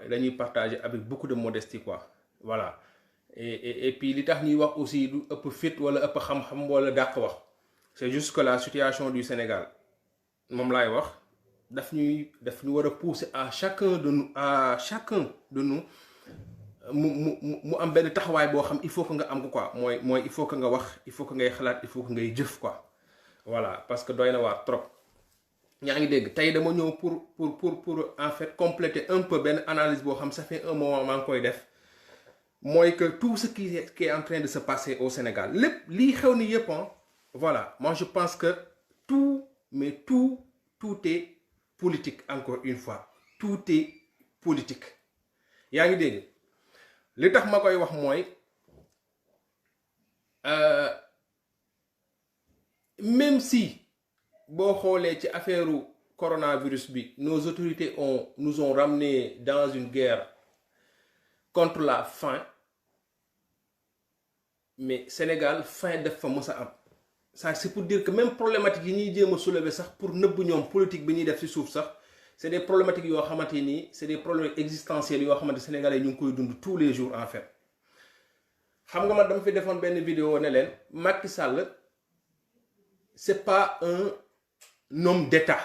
dañuy partager avec beaucoup de modestie quoi voilà et puis li tax ñuy wax aussi du ëpp fit wala ëpp xam-xam wala dàq wax c'est juste que la situation du Sénégal moom laay wax daf ñu war a pousser à chacun de nous mu am benn taxawaay boo xam il faut que nga am ko quoi mooy il faut que nga wax il faut que ngay xalaat il faut que ngay jëf quoi voilà parce que doy na waar trop. ñaa ngi dégg tey dama ñëw pour en fait compléter un peu benn analyse boo xam ça fait un moment maa ngi koy def mooy que tout ce qui est en train de se passer au Sénégal lépp lii xew ni yëpp voilà moi je pense que tout est politique encore une fois tout est politique yaa ngi dégg li tax ma koy wax mooy même si boo xoolee ci affaire coronavirus bi nos autorités nous ont ramené dans une guerre contre la faim mais Sénégal faim def fa mës a am ça c'est pour dire que même problématique yi ñuy jéem a soulever sax pour nëbb ñoom politique bi ñuy def ci suuf sax c'est des problématiques yoo xamante ni c'est des problèmes existentiels yoo xamante Sénégalais ñu ngi koy dund tous les jours en fait xam nga man dama fi defoon benn vidéo ne leen Macky Sall c'est pas un homme d'État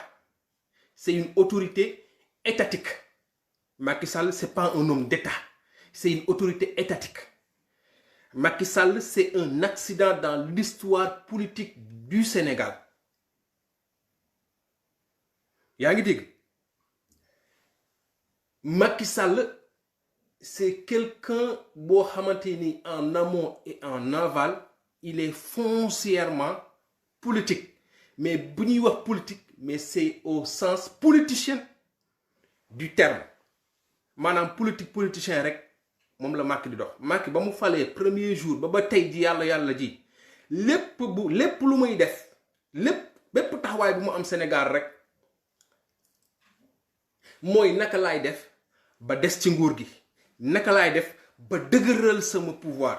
c'est une autorité étatique Macky Sall c'est pas un homme d'État c'est une autorité étatique Macky Sall c'est un accident dans l'histoire politique du Sénégal yaa ngi dégg Macky Sall c'est quelqu'un boo xamante ni en amont et en aval il est foncièrement politique mais bu ñuy wax politique mais c'est au sens politicien du terme maanaam politicien rek moom la Macky di dox Macky ba mu falee premier jour ba tey ji yàlla ji lépp lu muy def bépp taxawaay bu mu am Sénégal rek mooy naka laay def ba des ci nguur gi naka laay def ba dëgëral sama pouvoir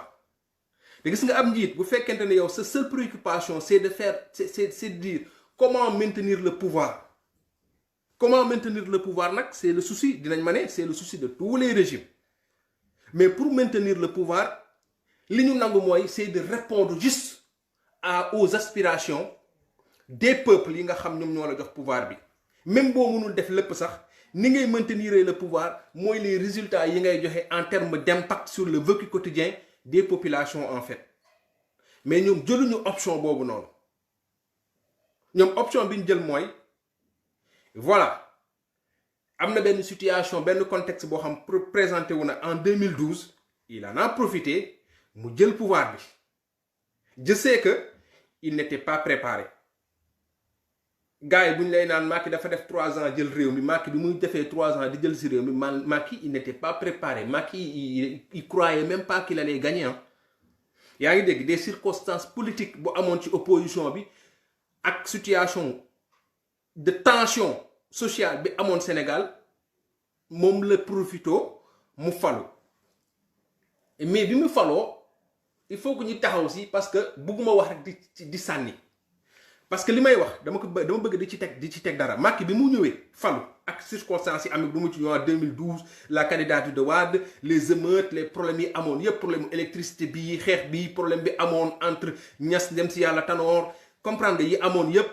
da gis nga am njiit bu fekkente ne yow sa seule préoccupation c'est de dire comment maintenir le pouvoir nag c'est le souci dinañ ma ne c'est le souci de tous les régimes mais pour maintenir le pouvoir li ñu nangu mooy c'est de répondre juste aux aspirations des peuples yi nga xam ñoom ñoo la jox pouvoir bi même boo mënul def lépp sax ni ngay maintenir le pouvoir mooy les résultats yi ngay joxe en termes d'impact sur le vécu quotidien des populations en fait mais ñoom jëluñu option boobu noonu ñoom option bi ñu jël mooy voilà am na benn situation benn contexte boo xam présenté wu na en 2012 il en a profité mu jël pouvoir bi je sais que il n'était pas préparé gars yi bu ñu lay naan Macky dafa def 3 ans jël réew mi Macky bi muy defee 3 ans di jël si réew mi Macky il n'était pas préparé Macky il croyait même pas qu'il allait gagner yaa ngi dégg des circonstances politiques bu amoon ci opposition bi ak situation de tension sociale bi amoon Sénégal moom la profito mu falu mais bi mu faloo il faut que ñu taxaw si parce que bëgguma wax rek di sànni parce que li may wax dama bëgg di ci teg dara Macky bi mu ñëwee falu ak circonstances yi am bu mu ci ñëwaat 2012 la candidature de Wade les émeutes les problèmes yi amoon yëpp problème électricité bi xeex bi problème bi amoon entre Niass dem si yàlla Tanor comprendre yi amoon yëpp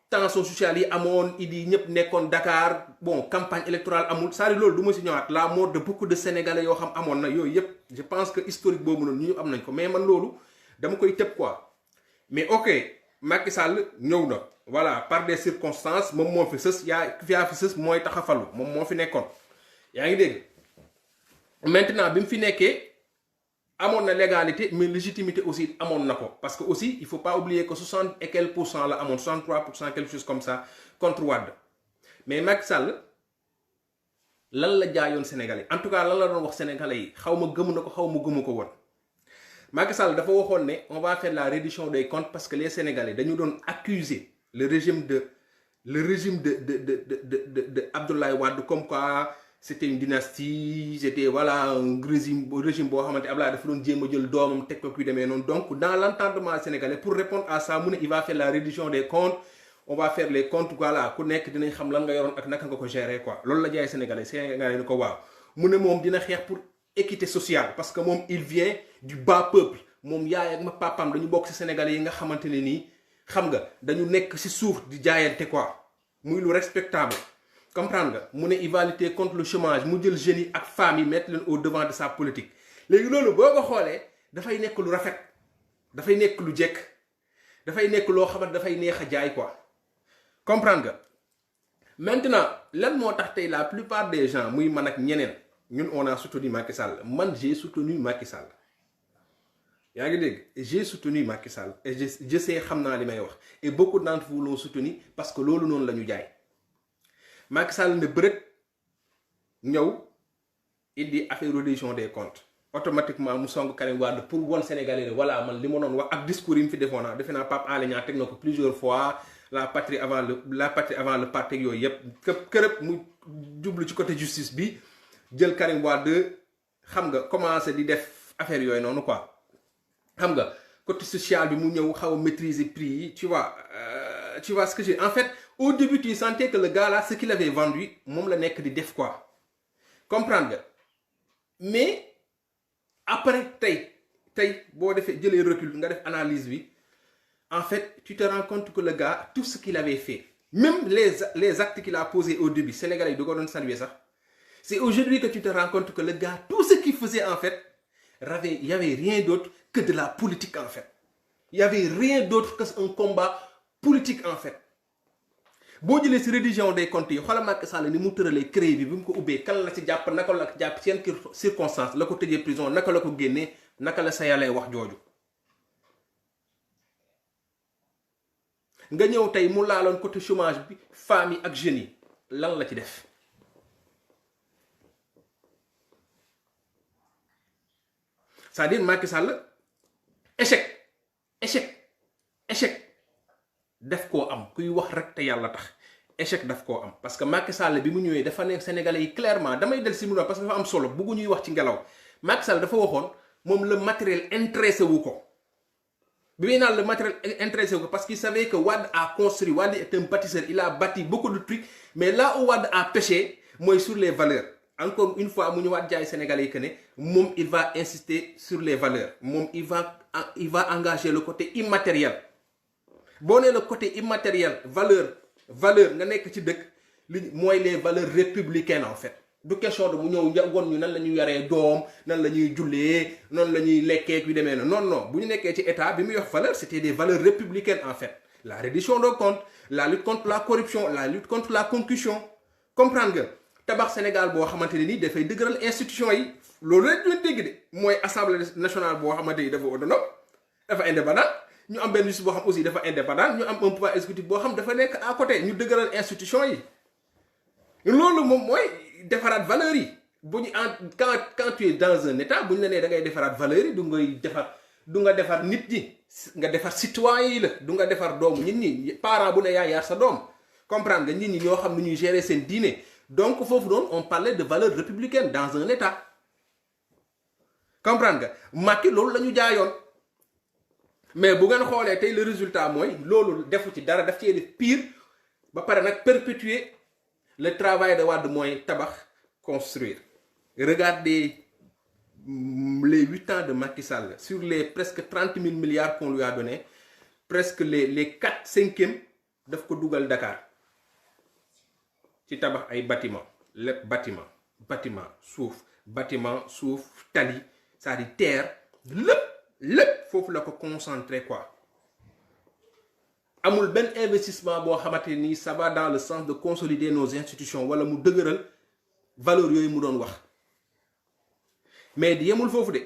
tension sociale yi amoon idi ñëpp nekkoon Dakar bon campagne électorale amul c'est-à-dire loolu du ma si ñëwaat la mort de beaucoup de Sénégalais yoo xam amoon na yooyu yëpp je pense que historique boobu noonu ñu am nañ ko mais man loolu dama koy tëb quoi mais ok Macky Sall ñëw na voilà par des circonstances moom moo fi sës yaa fi sës mooy tax a falu moom moo fi nekkoon yaa ngi dégg maintenant bi mu fi nekkee amoon na légalité mais légitimité aussi amoon na ko parce que aussi il faut pas oublier que 60 et quelques % la amoon 63% quelque chose comme ça contre Wade mais Macky Sall lan la jaayoon Sénégalais en tout cas lan la doon wax Sénégalais yi xaw ma gëmu na ko xaw ma gëmu ko woon Macky Sall dafa waxoon ne on va faire la reddition des comptes parce que les Sénégalais dañu doon accuser le régime de Abdoulaye Wade comme quoi c'était une dynastie c'était voilà un régime boo xamante Abdoulaye dafa doon jéem a jël doomam teg ko kuy demee noonu donc dans l'entendement sénégalais pour répondre à ça mu ne il va faire la reddition des comptes on va faire les comptes voilà ku nekk dinañ xam lan nga yoroon ak naka nga ko gérer quoi loolu la jaay sénégalais ni ko waaw mu ne moom dina xeex pour équité sociale parce que moom il vient du bas peuple moom yaay ak ma papam dañu bokk ci sénégalais yi nga xamante ne nii xam nga dañu nekk ci suuf di jaayante quoi muy lu respectable comprendre nga mu ne il va lutter contre le chômage mu jël jeunes yi ak femmes yi mettre leen au devant de sa politique léegi loolu boo ko xoolee dafay nekk lu rafet dafay nekk lu jekk dafay nekk loo xamante dafay neex a jaay quoi comprendre nga maintenant lan moo tax tey la plupart des gens muy man ak ñeneen ñun on a soutenu Macky Sall man j'ai soutenu Macky Sall yaa ngi dégg j'ai soutenu Macky Sall et je sais xam naa li may wax et beaucoup d'entre vous l'ont soutenu parce que loolu noonu la ñu jaay Macky Sall ne bërët ñëw indi affaire reddition des comptes automatiquement mu song Karim Wade pour won Sénégalais voilà man li ma doon wax ak discours yi mu fi defoon naa defe naa Pape Alé Niang teg na ko plusieurs fois la patrie avant le parti yooyu yëpp kërëb mu jublu ci côté justice bi jël Karim Wade xam nga commencé di def affaire yooyu noonu quoi xam nga côté social bi mu ñëw xaw a maîtriser prix yi tu vois ce que j'ai en fait au début tu sentais que le gars là ce qu'il avait vendu moom la nekk di def quoi comprendre nga mais après tey boo defee jëlee recul nga def analyse bi en fait tu te rends compte que le gars tout ce qu'il avait fait même les actes qu'il a posés au début Sénégalais yi du ko doon saluer sax c'est aujourd'hui que tu te rends compte que le gars tout ce qu'il faisait en fait il y avait rien d'autre que de la politique en fait il y avait rien d'autre que un combat politique en fait boo jëlee ci reddition des comptes yi xoolal Macky Sall ni mu tëralee CREI bi mu ko ubbee kan la ci jàpp naka la jàpp ci yenn circonstance la ko tëjee prison naka la ko génnee naka la sa yàlla wax jooju nga ñëw tey mu laaloon côté chômage bi femmes yi ak jeunes yi lan la ci def c'est-à-dire Macky Sall échec def koo am kuy wax rek te yàlla tax échec daf koo am parce que Macky Sall bi mu ñëwee dafa ne Sénégalais yi clairement damay del si mu parce que dafa am solo bëggu ñuy wax ci ngelaw Macky Sall dafa waxoon moom le matériel intéressé wu ko bi muy naan le matériel intéressé wu ko parce qu'il savait que Wade a construit Wade est un bâtisseur il a bâti beaucoup de trucs mais là où Wade a péché mooy sur les valeurs encore une fois mu ñëwaat jaay Sénégalais yi que ne moom il va insister sur les valeurs moom il va engager le côté immatériel boo nee le côté immatériel valeur nga nekk ci dëkk li mooy les valeurs républicaines en fait du question de mu ñëw won ñu nan la ñuy yaree doom nan la ñuy jullee nan la ñuy lekkee yu demee non bu ñu nekkee ci état bi muy wax valeur c'était des valeurs républicaines en fait la reddition des comptes la lutte contre la corruption la lutte contre la concussion comprendre nga tabax Sénégal boo xamante ne nii dafay dëgëral institution yi loolu rek ñu dégg de mooy assemblée nationale boo xamante ni dafa autonome dafa indépendant ñu am benn justice boo xam aussi dafa indépendant ñu am un pouvoir exécutif boo xam dafa nekk à côté ñu dëgëral institution yi loolu moom mooy defaraat valeurs yi bu ñu quand tu es dans un état bu ñu la nee da ngay defaraat valeurs yi du nga defar nit ñi nga defar citoyen yi la du nga defar doomu nit ñi parent bu ne yaa yar sa doom comprendre nga nit ñi ñoo xam nu ñuy gérer seen diine donc foofu doon on parlait de valeurs républicaines dans un état comprendre nga Macky loolu la ñu jaayoon mais bu ngeen xoolee tey le résultat mooy loolu defu ci dara daf cee def pire ba pare nag perpétuer le travail de Wade mooy tabax construire regardez les 8 ans de Macky Sall sur les presque 30 000 milliards qu'on lui a donné presque les 4/5 daf ko dugal Dakar ci tabax ay bâtiment lépp bâtiment suuf tali c'est-à-dire terre lépp foofu la ko concentré quoi amul benn investissement boo xamante ni ça va dans le sens de consolider nos institutions wala mu dëgëral valeur yooyu mu doon wax mais di yemul foofu de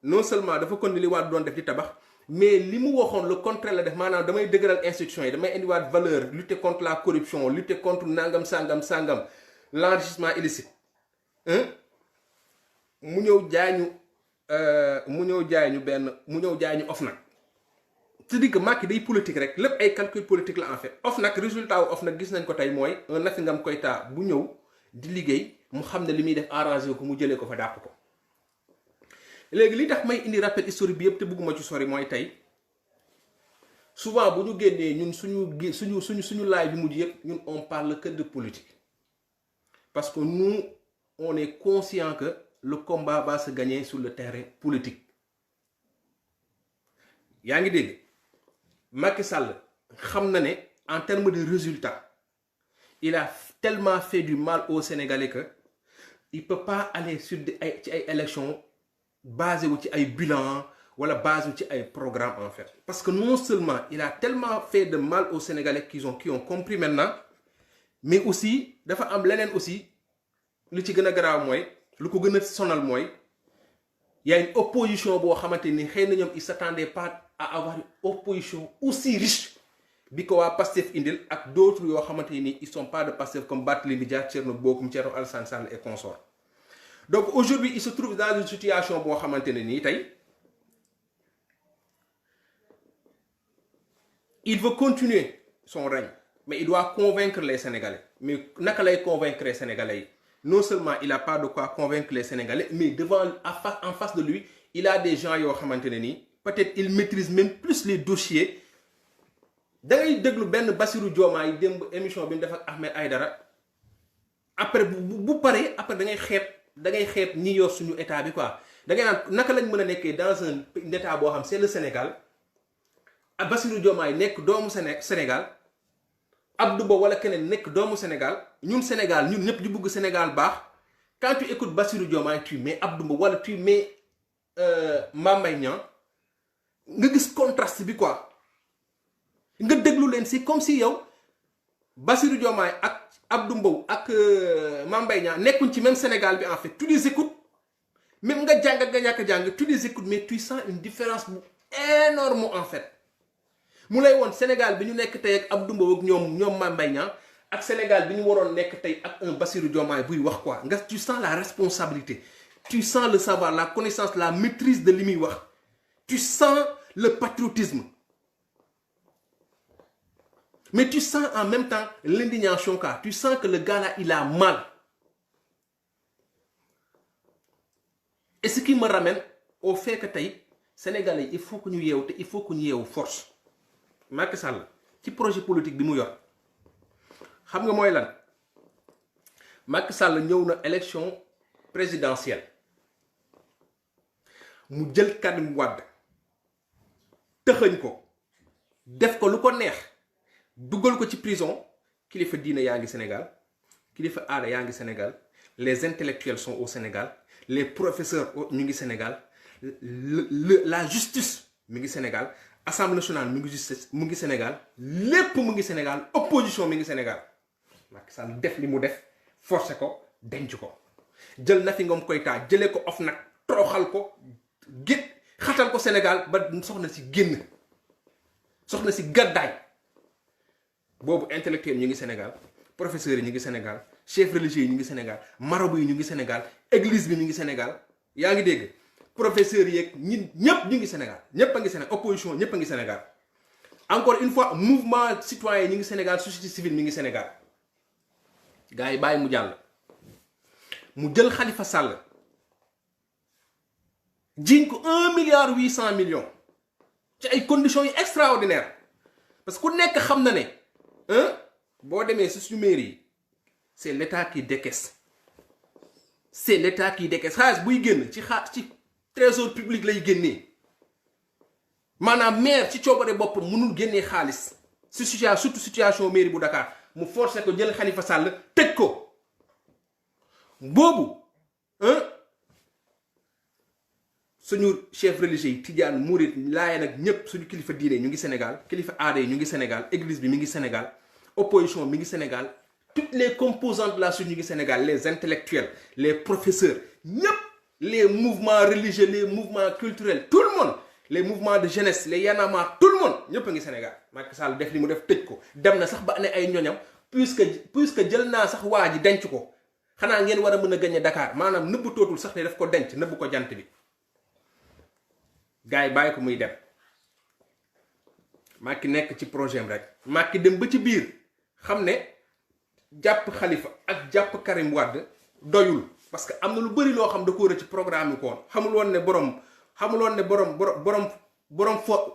non seulement dafa kon li Wade doon def di tabax mais li mu waxoon le contraire la def maanaam damay dëgëral institutions yi damay indiwaat valeur lutter contre la corruption lutter contre nangam sangam l'enrichissement illicite mu ñëw jaay ñu OFNAC c'est-à-dire que Macky day politique rek lépp ay calcul politique la en fait OFNAC résultat wu OFNAC gis nañ ko tey mooy un Nafi Koïta bu ñëw di liggéey mu xam ne li muy def arrangé ko mu jëlee ko fa dàq ko léegi li tax may indi rappel historique bi yëpp te bëgguma ci sori mooy tey souvent bu ñu génnee ñun suñu laay bi mujj yëpp ñun on parle que de politique parce que nous on est conscient que le combat va se gagner sur le terrain politique. yaa ngi dégg Macky Sall xam na ne en termes de résultats il a tellement fait du mal aux Sénégalais que il peut pas aller sur ci ay élections basé wu ci ay bilan wala basé wu ci ay programme en fait. Parce que non seulement il a tellement fait de mal aux Sénégalais qui ont compris maintenant, mais aussi dafa am leneen aussi lu ci gën a garaaw mooy lu ko gën a sonal mooy y a une opposition boo xamante ni xëy na ñoom ils s'attendaient pas à avoir une opposition aussi riche bi ko waa Pastef indil ak d'autres yoo xamante ni ils sont pas de Pastef comme Barthélémy Dias, Thierno Bocoum, Thierno Alassane Sall et consorts. Donc aujourd'hui il se trouve dans une situation boo xamante ne nii tey il veut continuer son règne mais il doit convaincre les Sénégalais. Mais naka lay convaincre les Sénégalais yi? Non seulement il a pas de quoi convaincre les Sénégalais, mais en face de lui il a des gens yoo xamante ne nii peut-être il maîtrise même plus les dossiers. Da ngay déglu benn Bassirou Diomaye démb émission bi mu def ak Ahmed Aïdara après bu paree après da ngay xeeb ñi yor suñu état bi quoi. Da ngay naan naka lañ mën a nekkee dans un état boo xam c'est le Sénégal ak Bassirou Diomaye nekk doomu Sénégal Abdou Ba wala keneen nekk doomu Sénégal ñun Sénégal ñun ñëpp ñu bëgg Sénégal baax. Quand tu écoutes Bassirou Diomaye tu mets Abdou Ba wala tu mets Mame Mbaye Niang nga gis contraste bi quoi. Nga déglu leen c'est comme si yow Bassirou Diomaye ak Abdou Mbow ak Mame Mbaye Niang nekkuñ ci même Sénégal bi en fait. Tu les écoutes même nga jàng nga ñàkk jàng tu les écoutes mais tu sens une différence bu énorme en fait. Mu lay woon Sénégal bi ñu nekk tey ak Abdou Mbow ak ñoom Mame Mbaye Niang ak Sénégal bi ñu waroon nekk tey ak un Bassirou Diomaye buy wax quoi nga tu sens la responsabilité, tu sens le savoir, la connaissance, la maîtrise de li muy wax, tu sens le patriotisme. Mais tu sens en même temps l'indignation car tu sens que le gars là il a mal. Et ce qui me ramène au fait que tey Sénégalais il faut que ñu yeewu te il faut que ñu yeewu force. Macky Sall ci projet politique bi mu yor xam nga mooy lan Macky Sall ñëw na élection présidentielle mu jël Karim Wade tëxëñ ko def ko lu ko neex dugal ko ci prison. Kilifa diine yaa ngi Sénégal, kilifa aada yaa ngi Sénégal, les intellectuels sont au Sénégal, les professeurs ñu ngi Sénégal, la justice mi ngi Sénégal, Assemblée nationale mu ngi Sénégal, lépp mu ngi Sénégal, opposition mi ngi Sénégal. Macky Sall def li mu def forcé ko denc ko jël Nafi Ngom Keïta jëlee ko OFNAC toroxal ko xatal ko Sénégal ba soxna si génn soxna si gàddaay. Boobu intellectuel ñu ngi Sénégal, professeurs yi ñu ngi Sénégal, chefs religieux yi ñu ngi Sénégal, marabout yi ñu ngi Sénégal, église bi ñu ngi Sénégal. Yaa ngi dégg professeurs yeeg ñëpp ñu ngi Sénégal, ñëpp a ngi Sénégal, opposition ñëpp a ngi Sénégal. Encore une fois mouvement citoyen ñu ngi Sénégal, société civile mi ngi Sénégal. Gars yi bàyyi mu jàll mu jël Khalifa Sall jiñ ko 1,8 milliard ci ay conditions yu extraordinaires parce que ku nekk xam na ne boo demee si suñu mairie yi c'est l'état qui décaisse, c'est l'état qui décaisse. Xaalis buy génn ci trésor public lay génnee maanaam maire ci coobare boppam mënul génnee xaalis si surtout situation mairie bu Dakar mu forcé ko jël Khalifa Sall tëj ko boobu suñu chef religieux yi Tidiane Mouride Laayeen ak ñëpp suñu kilifa diine ñu ngi Sénégal, kilifa aada yi ñu ngi Sénégal, église bi mi ngi Sénégal, opposition mi ngi Sénégal, toutes les composantes de la société ñu ngi Sénégal, les intellectuels, les professeurs ñëpp, les mouvements religieux, les mouvements culturels, tout le monde, les mouvements de jeunesse, les Y'en a marre, tout le monde ñëpp a ngi Sénégal. Macky Sall def li mu def tëj ko dem na sax ba ne ay ñoñam puisque jël naa sax waa ji denc ko xanaa ngeen war a mën a gagner Dakar maanaam nëbb tootul sax ne daf ko denc nëbb ko jant bi. Gars yi bàyyi ko muy dem Macky nekk ci projet am rek Macky dem ba ci biir xam ne jàpp Khalifa ak jàpp Karim Wade doyul parce que am na lu bëri loo xam da ko war a ci programme ko woon xamul woon ne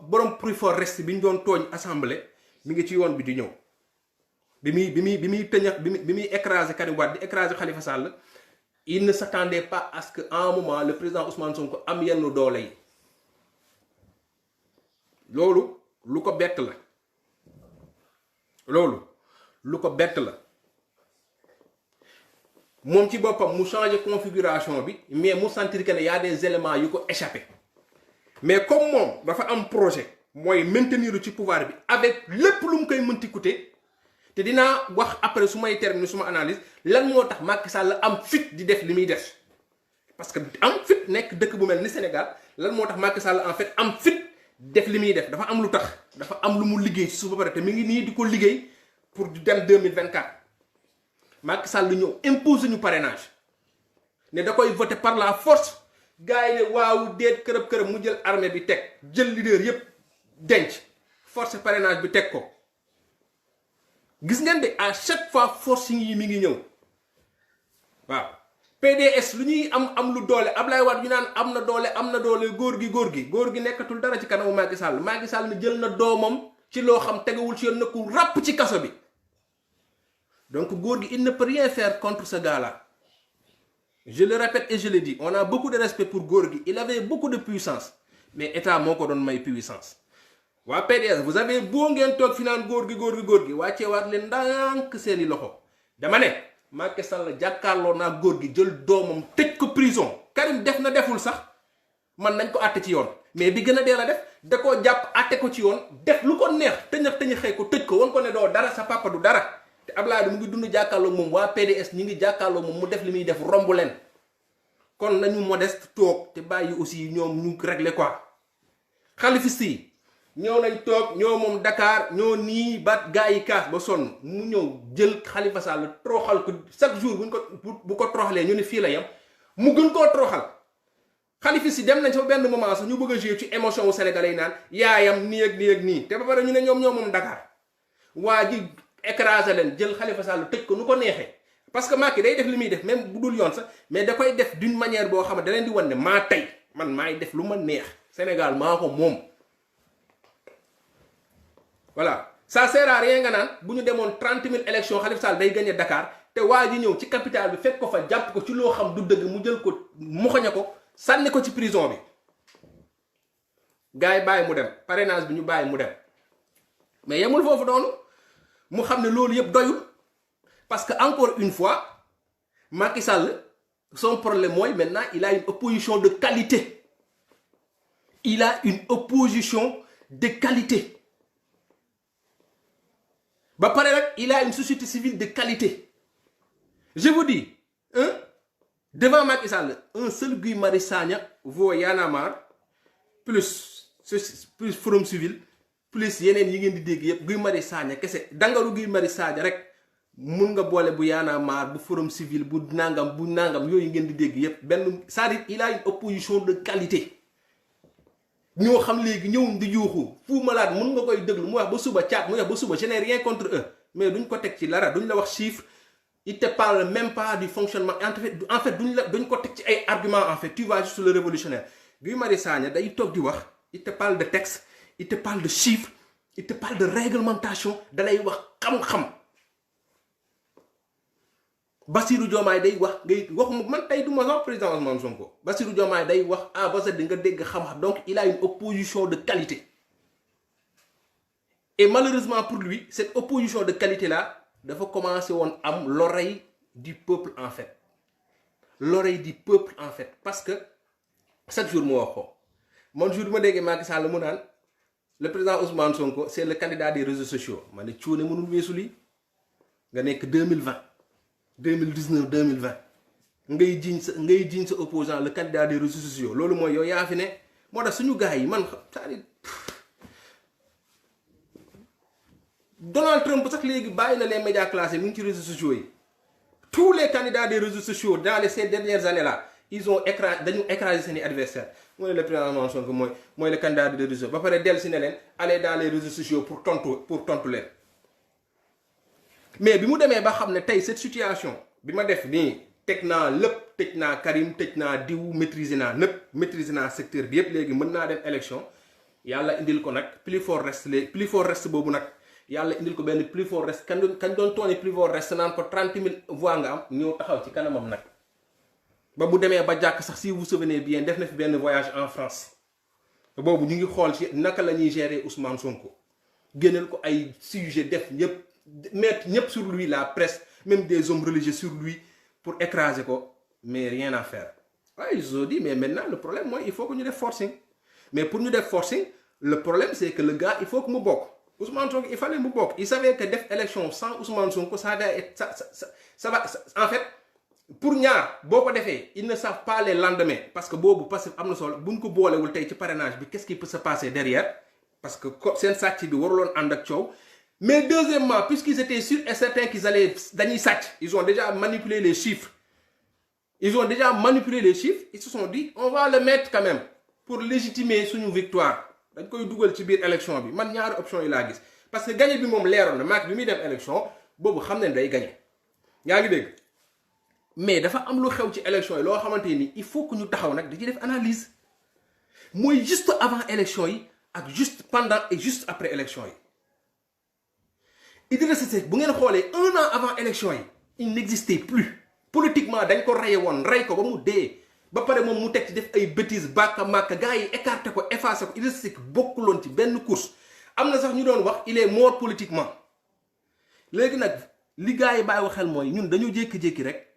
borom prix for reste bi ñu doon tooñ assemblée mi ngi ci yoon bi di ñëw bi muy écraser Karim Wade di écraser Khalifa Sall il ne s'attendait pas à ce que à un moment le président Ousmane Sonko am yenn doole yi loolu lu ko bett la loolu lu ko bett la moom ci boppam mu changer configuration bi mais mu sentir que ne y a des éléments yu ko échappé mais comme moom dafa am projet mooy maintenir ci pouvoir bi avec lépp lu mu koy mënti coûter te dinaa wax après su may terminer suma analyse lan moo tax Macky Sall am fit di def li muy def parce que am fit nekk dëkk bu mel ni Sénégal lan moo tax Macky Sall en fait am fit def li muy def dafa am lu tax dafa am lu mu liggéey ci suuf ba pare te mi ngi nii di ko liggéey pour dem 2024 Macky Sall ñëw imposer ñu parrainage ne da koy voter par la force gars yi ne waaw déet kërëb mu jël armée bi teg jël leader yépp denc force parrainage bi teg ko gis ngeen de à chaque fois force yi mi ngi ñëw waaw PDS lu ñuy am lu doole Ablaye Wade ñu naan am na doole góor gi nekkatul dara ci kanamu Macky Sall ne jël na doomam ci loo xam tegawul ci yoon na ku ràpp ci kaso bi donc góor gi il ne peut rien faire contre ce gars-là je le répète et je le dis on a beaucoup de respect pour góor gi il avait beaucoup de puissance mais état moo ko doon may puissance waa PDS vous avez beau ngeen toog fi naan góor gi wàcceewaat leen ndànk seeni loxo dama ne Macky Sall jàkkaarloo naa góor gi jël doomam tëj ko prison Karim def na deful sax man nañ ko àtte ci yoon mais bi gën a dee la def da koo jàpp àtte ko ci yoon def lu ko neex tëñëx ko tëj ko won ko ne doo dara sa papa du dara te Abdoulaye mu ngi dund jàkkaarloo moom waa PDS ñi ngi jàkkaarloo moom mu def li muy def romb leen kon nañu modeste toog te bàyyi aussi ñoom ñu régler quoi xalifiste yi ñëw nañ toog ñoo moom Dakar ñoo nii ba gars yi kaas ba sonn mu ñëw jël Khalifa Sall toroxal ko chaque jour bu ko toroxalee ñu ne fii la yam mu gën koo toroxal xalifiste yi dem nañ sa benn moment sax ñu bëgg a jouer ci émotion wu Sénégalais yi naan yaayam nii ak nii te ba pare ñu ne ñoom ñoo moom Dakar waa ji écrasé leen jël Khalifa Sall tëj ko nu ko neexee parce que Macky day def li muy def même bu dul yoon sax mais da koy def d'une manière boo xam ne da leen di wan ne maa tey man maay def lu ma neex Sénégal maa ko moom. voilà ça sert à rien nga naan bu ñu demoon 30 000 élections Khalifa Sall day gagné Dakar te waa ji ñëw ci capitale bi fekk ko fa jàpp ko ci loo xam du dëgg mu jël ko moxoña ko sànni ko ci prison bi gars yi bàyyi mu dem parrainage bi ñu bàyyi mu dem mais yemul foofu noonu mu xam ne loolu yëpp doyul parce que encore une fois Macky Sall son problème mooy maintenant il a une opposition de qualité il a une opposition de qualité ba pare rek il a une société civile de qualité je vous dis devant Macky Sall un seul Guy Marius Sagna vaut Y'en a marre plus Forum Civil plus yeneen yi ngeen di dégg yëpp Guy Marius Sagna kese dangaru Guy Marius Sagna rek mun nga boole bu Y'en a marre bu Forum Civil bu nangam yooyu ngeen di dégg yëpp benn c'est-à-dire il a une opposition de qualité ñoo xam léegi ñëw di yuuxu Fou Malade mun nga koy déglu mu wax ba suba caat mu wax ba suba je n'ai rien contre eux mais duñ ko teg ci dara duñ la wax chiffre il te parle même pas du fonctionnement en fait duñ ko teg ci ay arguments en fait tu vas juste le révolutionnaire Guy Marius Sagna day toog di wax il te parle de texte il te parle de chiffres il te parle de réglementation dalay wax xam-xam Bassirou Diomaye day wax ngay waxuma man tey du ma sax président Ousmane Sonko Bassirou Diomaye day wax ba sa di nga dégg xam-xam donc il a une opposition de qualité et malheureusement pour lui cette opposition de qualité là dafa commencé woon am l'oreille du peuple en fait parce que chaque jour mu wax ko man jour bi ma déggee Macky Sall mu naan le président Ousmane Sonko c'est le candidat des réseaux sociaux ma ne cuune mënul weesu lii nga nekk 2019 ngay jiñ sa opposant le candidat des réseaux sociaux loolu mooy yow yaa fi ne moo tax suñu gars yi man c'est-à-dire Donald Trump sax léegi bàyyi na les médias classés mu ngi ci réseaux sociaux yi tous les candidats des réseaux sociaux dans ces dernières années là ils ont dañu écrasé seeni adversaires mooy le président Ousmane Sonko mooy le candidat des réseaux ba pare dellu si ne leen aller dans les réseaux sociaux pour tontu leen mais bi mu demee ba xam ne tey cette situation bi ma def nii teg naa lépp tëj naa Karim tëj naa diw maîtriser naa secteur bi yépp léegi mën naa dem élection yàlla indil ko nag plus fort reste boobu nag yàlla indil ko benn plus fort reste kañ doon toone plus fort reste naan ko 30 000 voix nga am ñëw taxaw ci kanamam nag ba bu demee ba jàkk sax si vous vous souvenez bien def na fi benn voyage en France boobu ñu ngi xool ci naka la ñuy gérer Ousmane Sonko génneel ko ay sujet def ñëpp mettre ñëpp sur lui, la presse même des hommes religieux sur lui pour écraser ko mais rien à faire. Ouais, ils ont dit mais maintenant le problème moi il faut que ñu def forcing mais pour ñu def forcing le problème c'est que le gars il faut que mu bokk Ousmane Sonko il fallait mu bokk il savait que def élection sans Ousmane Sonko ça va en fait pour ñaar boo ko defee ils ne savent pas les lendemains parce que boobu parce que am na solo buñ ko boolewul tey ci parrainage bi qu'est-ce qui peut se passer derrière parce que seen sàcc bi waruloon ànd ak coow mais deuxièmement puisqu'ils étaient sûrs et certains qu'ils allaient dañuy sàcc ils ont déjà manipulé les chiffres ils se sont dit on va le mettre quand même pour légitimer suñu victoire dañ koy dugal ci biir élection bi man ñaari option yi laa gis parce que gagné bi moom leeroon na Macky bi muy dem élection boobu xam nañ day gagné yaa ngi dégg mais dafa am lu xew ci élection yi loo xamante ni il faut que ñu taxaw nag di ci def analyse mooy juste avant élection yi ak juste pendant et juste après élection yi Idrissa Seck bu ngeen xoolee 1 an avant élection yi il n'existait plus politiquement dañ ko reye woon rey ko ba mu dee ba pare moom mu teg ci def ay bêtises bàkka màkka gars yi écarté ko effacé ko Idrissa Seck bokkuloon ci benn course am na sax ñu doon wax il est mort politiquement léegi nag li gars yi bàyyi xel mooy ñun dañu jékki-jékki rek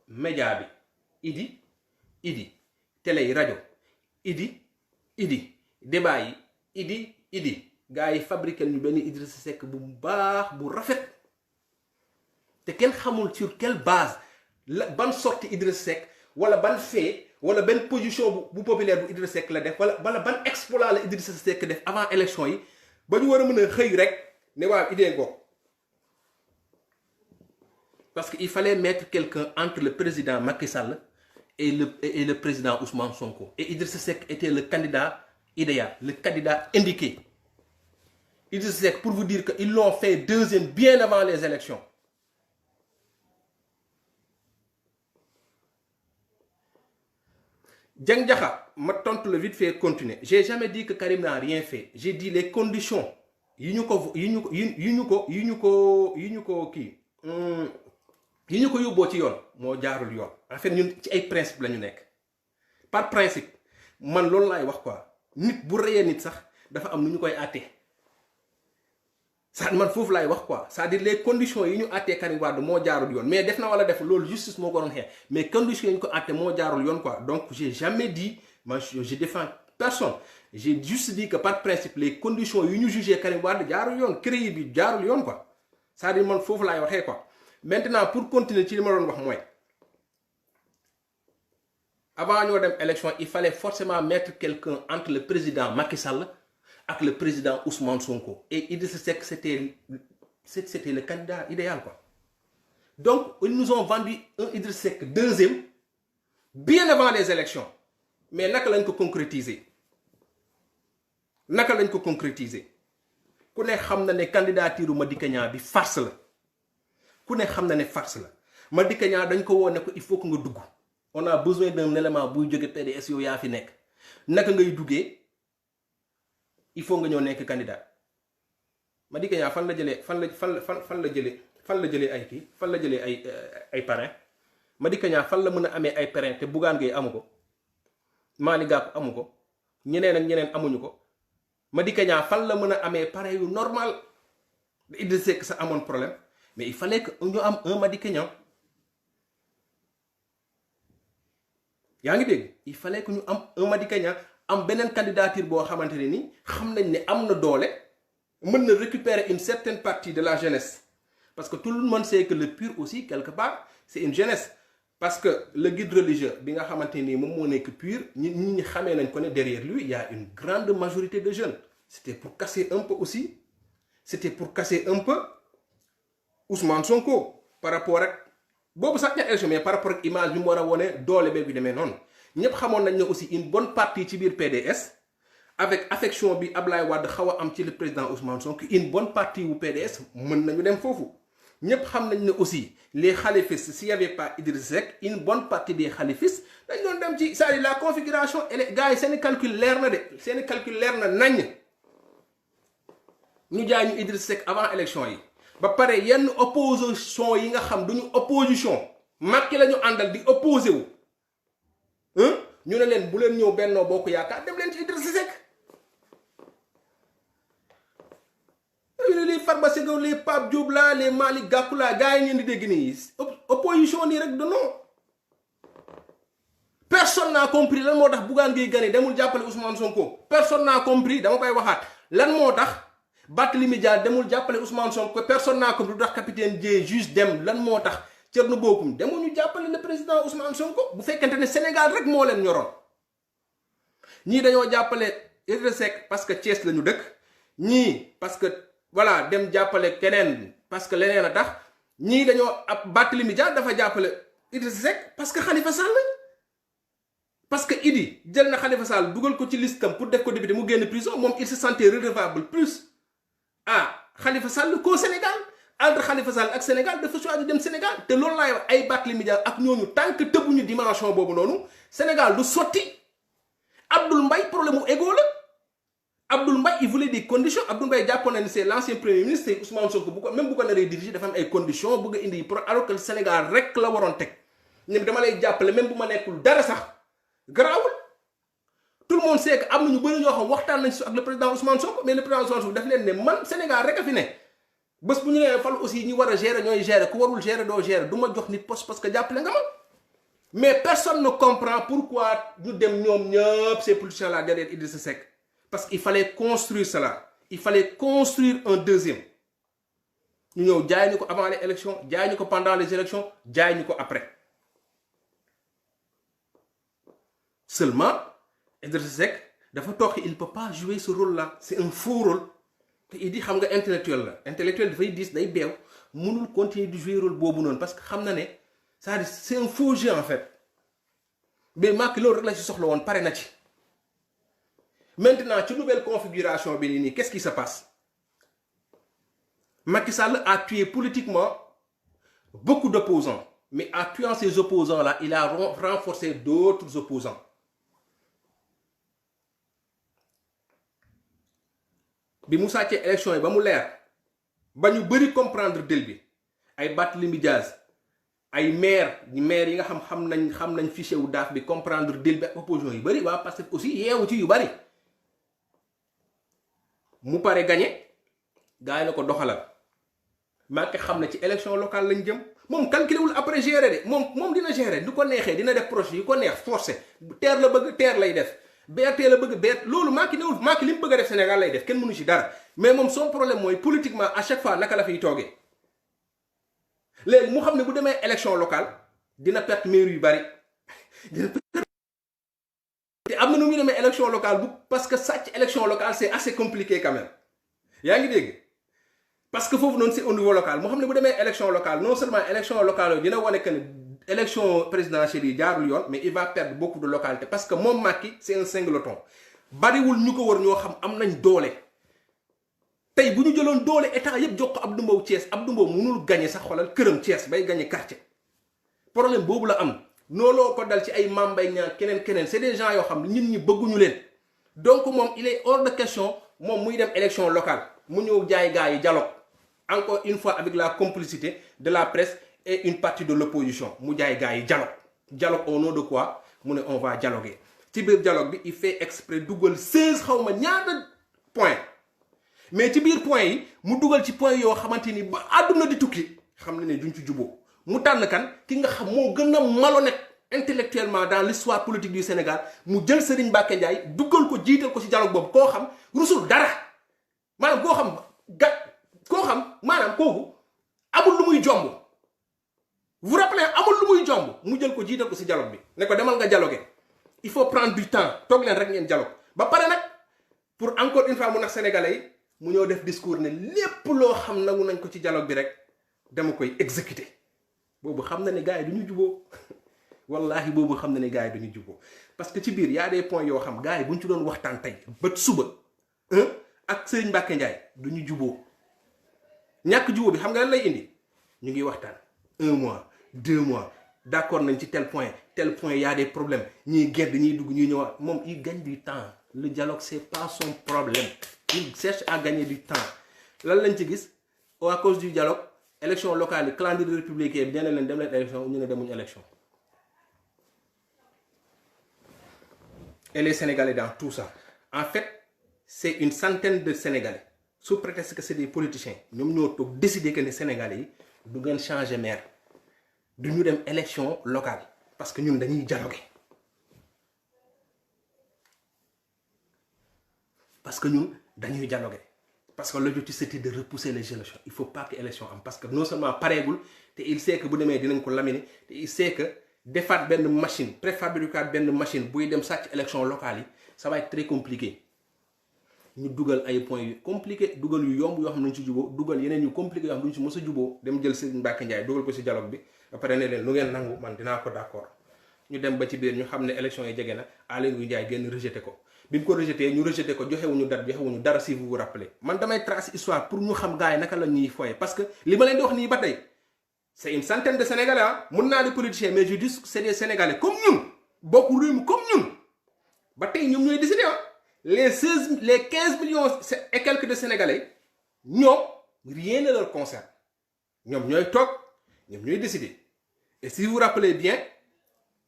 média bi idi télé yi rajo idi débat yi idi gars yi fabriqué ñu benn Idrissa Seck bu baax bu rafet te kenn xamul sur quelle base la ban sortie Idrissa Seck wala ban fait wala benn position bu populaire bu Idrissa Seck la def wala ban exploit la Idrissa Seck def avant élection yi ba ñu war a mën a xëy rek ne waaw idée goog parce que il fallait mettre quelqu'un entre le président Macky Sall et le président Ousmane Sonko et Idrissa Seck était le candidat idéal le candidat indiqué Idrissa Seck pour vous dire que ils l'ont fait deuxième bien avant les élections Dieng Diakha ma tontu le vite fait continuer j'ai jamais dit que Karim n'a rien fait j'ai dit les conditions yi ñu ko yóbboo ci yoon moo jaarul yoon en fait ñun ci ay principe la ñu nekk par principe man loolu laay wax quoi nit bu reyee nit sax dafa am nu ñu koy àttee ça man foofu laay wax quoi c'est-à-dire les conditions yi ñu àttee Karim Wade moo jaarul yoon mais def na wala def loolu justice moo ko doon xeex mais conditions yi ñu ko àttee moo jaarul yoon quoi donc j'ai jamais dit moi je défends personne j'ai juste dit que par principe les conditions yi ñu jugé Karim Wade jaarul yoon CREI bi jaarul yoon quoi c'est-à-dire man foofu laay waxee quoi maintenant pour continuer ci li ma doon wax mooy avant ñoo dem élection il fallait forcément mettre quelqu'un entre le président Macky Sall ak le président Ousmane Sonko et Idrissa Seck c'était le candidat idéal quoi donc ils nous ont vendu un Idrissa Seck deuxième bien avant les élections mais naka lañ ko concrétiser ku ne xam na ne candidature Madické Niang bi farce la ku ne xam na ne farce la Madické Niang dañ ko woon ne ko il faut que nga dugg on a besoin d'un élément buy jóge PDS yow yaa fi nekk naka ngay duggee il faut nga ñëw nekk candidat Madické Niang fan la jëlee ay parrain Madické Niang fan la mën a amee ay parrain te Bougane Gueye amu ko Malick Gakou amu ko ñeneen ak ñeneen amuñu ko Madické Niang fan la mën a amee parrain yu normal Idrissa Seck sa amoon problème mais il fallait que ñu am un Madické Niang yaa ngi dégg il fallait que ñu am un Madické Niang am beneen candidature boo xamante ne ni xam nañ ne am na doole mën na récupérer une certaine partie de la jeunesse parce que tout le monde sait que le PUR aussi quelque part c'est une jeunesse parce que le guide religieux bi nga xamante ni moom moo nekk PUR ñi xamee nañ ko ne derrière lui il y a une grande majorité de jeunes c'était pour casser un peu Ousmane Sonko par rapport ak boobu sax ña élection mais par rapport ak image bi mu war a wone doole bi demee noonu ñëpp xamoon nañ ne aussi une bonne partie ci biir PDS avec affection bi Ablaye Wade xaw a am ci le président Ousmane Sonko une bonne partie wu PDS mën nañu dem foofu ñëpp xam nañ ne aussi les khalifistes s'il y avait pas Idrissa Seck une bonne partie des khalifistes dañ doon dem ci c'est-à-dire la configuration et les gars yi seeni calcul leer na nañ ñu jaay ñu Idrissa Seck avant élection yi ba pare yenn opposition yi nga xam duñu opposition Macky la ñu àndal di opposé wu ñu ne leen bu leen ñëw Benno Bokk Yaakaar dem leen ci Idrissa Seck. les Farba Senghor les Pape Diop là les Malick Gakou là gars yi ngeen di dégg nii opposition nii rek de non. Personne n'a compris lan moo tax Bougane Gueye Dany demul jàppale Ousmane Sonko personne n'a compris dama koy waxaat lan moo tax Barthélémy Dias demul jàppale Ousmane Sonko personne n'a compris lu tax capitaine Dièye juste dem lan moo tax Thierno Bocoum demul ñu jàppale le président Ousmane Sonko bu fekkente ne Sénégal rek moo leen ñoroon ñii dañoo jàppale Idrissa Seck parce que Thiès la ñu dëkk ñii parce que voilà dem jàppale keneen parce que leneen a tax ñii dañoo ab Barthélémy Dias dafa jàppale Idrissa Seck parce que Khalifa Sall parce que Idi jël na Khalifa Sall dugal ko ci listam pour def ko député mu génn prison moom il se sentait redevable plus à Khalifa Sall qu'au Sénégal entre Khalifa Sall ak Sénégal dafa choisir dem Sénégal te loolu laay wax ay Barthélémy Dias ak ñooñu tant que tëbuñu dimension boobu noonu Sénégal du sotti Abdoul Mbaye problème mu égo la Abdoul Mbaye il voulait des conditions Abdoul Mbaye jàppoon na ni c'est l'ancien premier ministre Ousmane Sonko bu ko même bu ko naree diriger dafa am ay conditions bëgg a indi alors que Sénégal rek la waroon teg ñoom dama lay jàppale même bu ma nekkul dara sax. garaawul tout le monde sait que am na ñu bëri ñoo xam waxtaan nañ si ak le président Ousmane Sonko mais le président Ousmane Sonko daf leen ne man Sénégal rek a fi ne bés bu ñu nee fal aussi ñi war a gérer ñooy gérer ku warul gérer doo gérer du ma jox nit poste parce que jàppale nga ma mais personne ne comprend pourquoi ñu dem ñoom ñëpp ces politiciens là derrière Idrissa Seck parce qu'il fallait construire cela il fallait construire un deuxième ñu ñëw jaay ñu ko avant les élections jaay ñu ko pendant les élections jaay ñu ko après. Seulement Idrissa Seck dafa toog il ne peut pas jouer ce rôle là c'est un faux rôle te il dit xam nga intellectuel la intellectuel dafay diis day beew mënul continuer di jouer rôle boobu noonu parce que xam na ne c'est un faux jeu en fait mais Macky loolu rek la ci soxla woon pare na ci. Maintenant ci nouvelle configuration bi nii qu'est-ce qui se passe Macky Sall a tué politiquement beaucoup d'opposants mais en tuant ces opposants là il a renforcé d'autres opposants. bi mu sàccee élection yi ba mu leer ba ñu bëri comprendre dël bi ay Barthélémy Dias ay maire yi nga xam nañ fichier wu daaf bi comprendre dël bi ak opposition yu bëri waa parce que aussi yeewu ci yu bëri mu pare gagné gars yi na ko doxalal Macky xam na ci élection locale lañ jëm moom calculé wul après gérer de moom dina gérer du ko neexee dina def projet yu ko neex forcé terre la bëgg terre lay def BRT la bëgg BRT loolu Macky newul Macky li mu bëgg a def Sénégal lay def kenn mënu ci dara mais moom son problème mooy politiquement à chaque fois naka la fiy toogee léegi mu xam ne bu demee élection locale dina perte mairie yu bari dina perte te am na nu muy demee élection locale bu parce que sàcc élection locale c'est assez compliqué quand même yaa ngi dégg parce que foofu noonu c'est au niveau local mu xam ne bu demee élection locale non seulement élection locale yooyu dina wane que ne élection présidentielle yi jaarul yoon mais il va perdre beaucoup de localité parce que moom Macky c'est un singleton bariwul ñu ko war ñoo xam am nañ doole tey bu ñu jëloon doole état yëpp jox ko Abdou Mbow Thiès Abdou Mbow mënul gagner sax xoolal këram Thiès bay gagner quartier problème boobu la am nooloo ko dal ci ay Mame Mbaye Niang keneen c'est des gens yoo xam ne nit ñi bëgguñu leen donc moom il est hors de question moom muy dem élection locale mu ñëw jaay gars yi dialogue encore une fois avec la complicité de la presse et une partie de l'opposition mu jaay gars yi dialogue au nom de quoi mu ne on va dialoguer ci biir dialogue bi il fait exprès dugal 16 xaw ma ñaata point mais ci biir point yi mu dugal ci point yoo xamante ni ba àdduna di tukki xam na ne duñ ci juboo mu tànn kan ki nga xam moo gën a malhonnête intellectuellement dans l'histoire politique du Sénégal mu jël Serigne Mbacké Ndiaye dugal ko jiital ko ci dialogue boobu koo xam rusul dara maanaam koo xam maanaam kooku amul lu muy jomb vous rappelez amul lu muy jomb mu jël ko jiital ko ci dialogue bi ne ko demal nga dialoguer il faut prendre du temps toog leen rek ngeen dialogue ba pare nag pour encore une fois mu nax sénégalais yi mu ñëw def discours ne lépp loo xam nangu nañ ko ci dialogue bi rek dama koy exécuter boobu xam na ne gars yi du ñu juboo wallahi boobu xam na ne gars yi du ñu juboo parce que ci biir y a des points yoo xam gars yi bu ñu ci doon waxtaan tey ba suba ak Serigne Mbacké Ndiaye du ñu juboo ñàkk juboo bi xam nga lan lay indi ñu ngi waxtaan 1 mois 2 mois d'accord nañ ci tel point y a des problèmes ñii gedd ñiy dugg ñuy ñëwaat moom il gagne du temps le dialogue c'est pas son problème il cherche à gagner du temps lan lañ ci gis à cause du dialogue élection locale yi calendrier républicain bi nee na leen dem leen élection ñu ne demuñu élection. Et les Sénégalais dans tout ça en fait c'est une centaine de Sénégalais sous prétexte que c'est des politiciens ñoom ñoo toog décider que ne Sénégalais yi du ngeen changer maire du ñu dem élection locale parce que ñun dañuy dialoguer parce que l'objectif c'était de repousser les élections il faut pas que élection am parce que non seulement pareegul te il sait que bu demee dinañ ko laminer te il sait que defaat benn machine préfabriquer benn machine buy dem sàcc élection locale yi ça va être très compliqué ñu dugal ay points yu compliqué dugal yu yomb yoo xam ne duñ ci juboo dugal yeneen yu compliqué yoo xam ne duñ ci mës a juboo dem jël Serigne Mbacké Ndiaye dugal ko ci dialogue bi ba pare ne leen lu ngeen nangu man dinaa ko d'accord ñu dem ba ci biir ñu xam ne élection yi jege na Aly Ngouille Ndiaye génn rejeté ko bi mu ko rejeté ñu rejeté ko joxewuñu dara si vous vous rappelez man damay tracer histoire pour ñu xam gars yi naka la ñuy foye parce que li ma leen di wax nii ba tey c'est une centaine de Sénégalais mun naa di politiciens mais je dis que c'est des Sénégalais comme ñun bokku réew mi comme ñun ba tey ñoom ñooy décider les 15 millions et quelques de Sénégalais ñoom rien ne leur concerne ñoom ñooy toog ñoom ñooy décider et si vous vous rappelez bien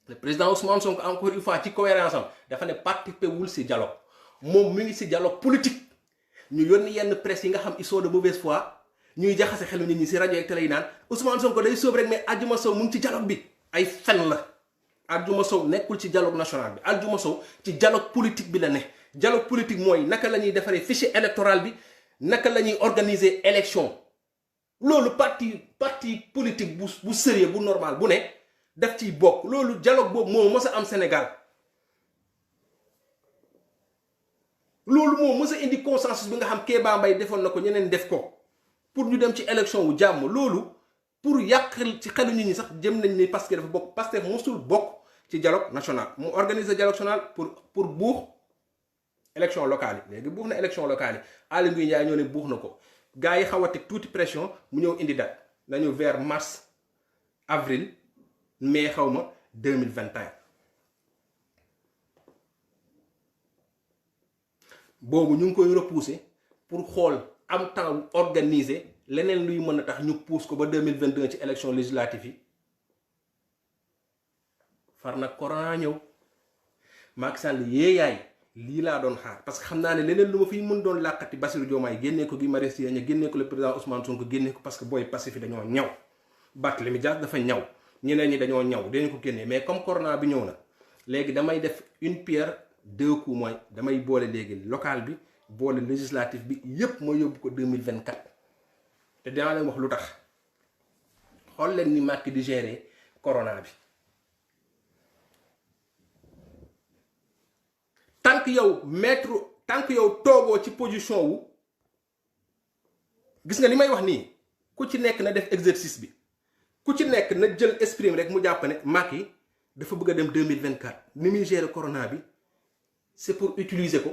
le président Ousmane Sonko encore une fois ci cohérence am dafa ne participer wul ci dialogue moom mi ngi ci dialogue politique ñu yónni yenn presse yi nga xam ils sont de mauvaise foi ñuy jaxase xelu nit ñi ci rajo ak télé yi naan Ousmane Sonko day sóob rek mais Adjuma Sow mu ngi ci dialogue bi ay fen la Adjuma Sow nekkul ci dialogue national bi Adjuma Sow ci dialogue politique bi la ne dialogue politique mooy naka la ñuy defaree fichier électoral bi naka la ñuy organiser élection loolu parti politique bu sérieux bu normal bu ne daf ciy bokk loolu dialogue boobu moo mës a am Sénégal loolu moo mës a indi consensus bi nga xam Kéba Mbaye defoon na ko ñeneen def ko pour ñu dem ci élection wu jàmm loolu pour yàq ci xelu nit ñi sax jëm nañ ni parce que dafa bokk parce que mosul bokk ci dialogue national mu organiser dialogue national pour buux élection locale yi léegi buux na élection locale yi Aly Ngouille Ndiaye ñoo ne buux na ko gars yi xaw a teg tuuti pression mu ñëw indi date nañu vers mars avril mai xaw ma 2021 boobu ñu ngi koy repousser pour xool am temps organiser leneen luy mën a tax ñu pousse ko ba 2022 ci élection législative yi far nag corona ñëw Macky Sall yéeyaay lii laa doon xaar parce que xam naa ne leneen lu ma fiy mën doon làkkati Bassirou Diomaye génnee ko Guy Marius Sagna génnee ko le président Ousmane Sonko génnee ko parce que booy Pastef dañoo ñaw Barthélémy Dias dafa ñaw ñeneen ñi dañoo ñaw dañu ko génnee mais comme corona bi ñëw na léegi damay def une pierre deux coups mooy damay boole léegi local bi boole législatif bi yépp ma yóbbu ko 2024 te dinaa leen wax lu tax xool leen ni Macky di gérer corona bi tant que yow toogoo ci position wu gis nga li may wax nii ku ci nekk na def exercice bi ku ci nekk na jël esprit rek mu jàpp ne Macky dafa bëgg a dem 2024 ni muy gérer corona bi c'est pour utiliser ko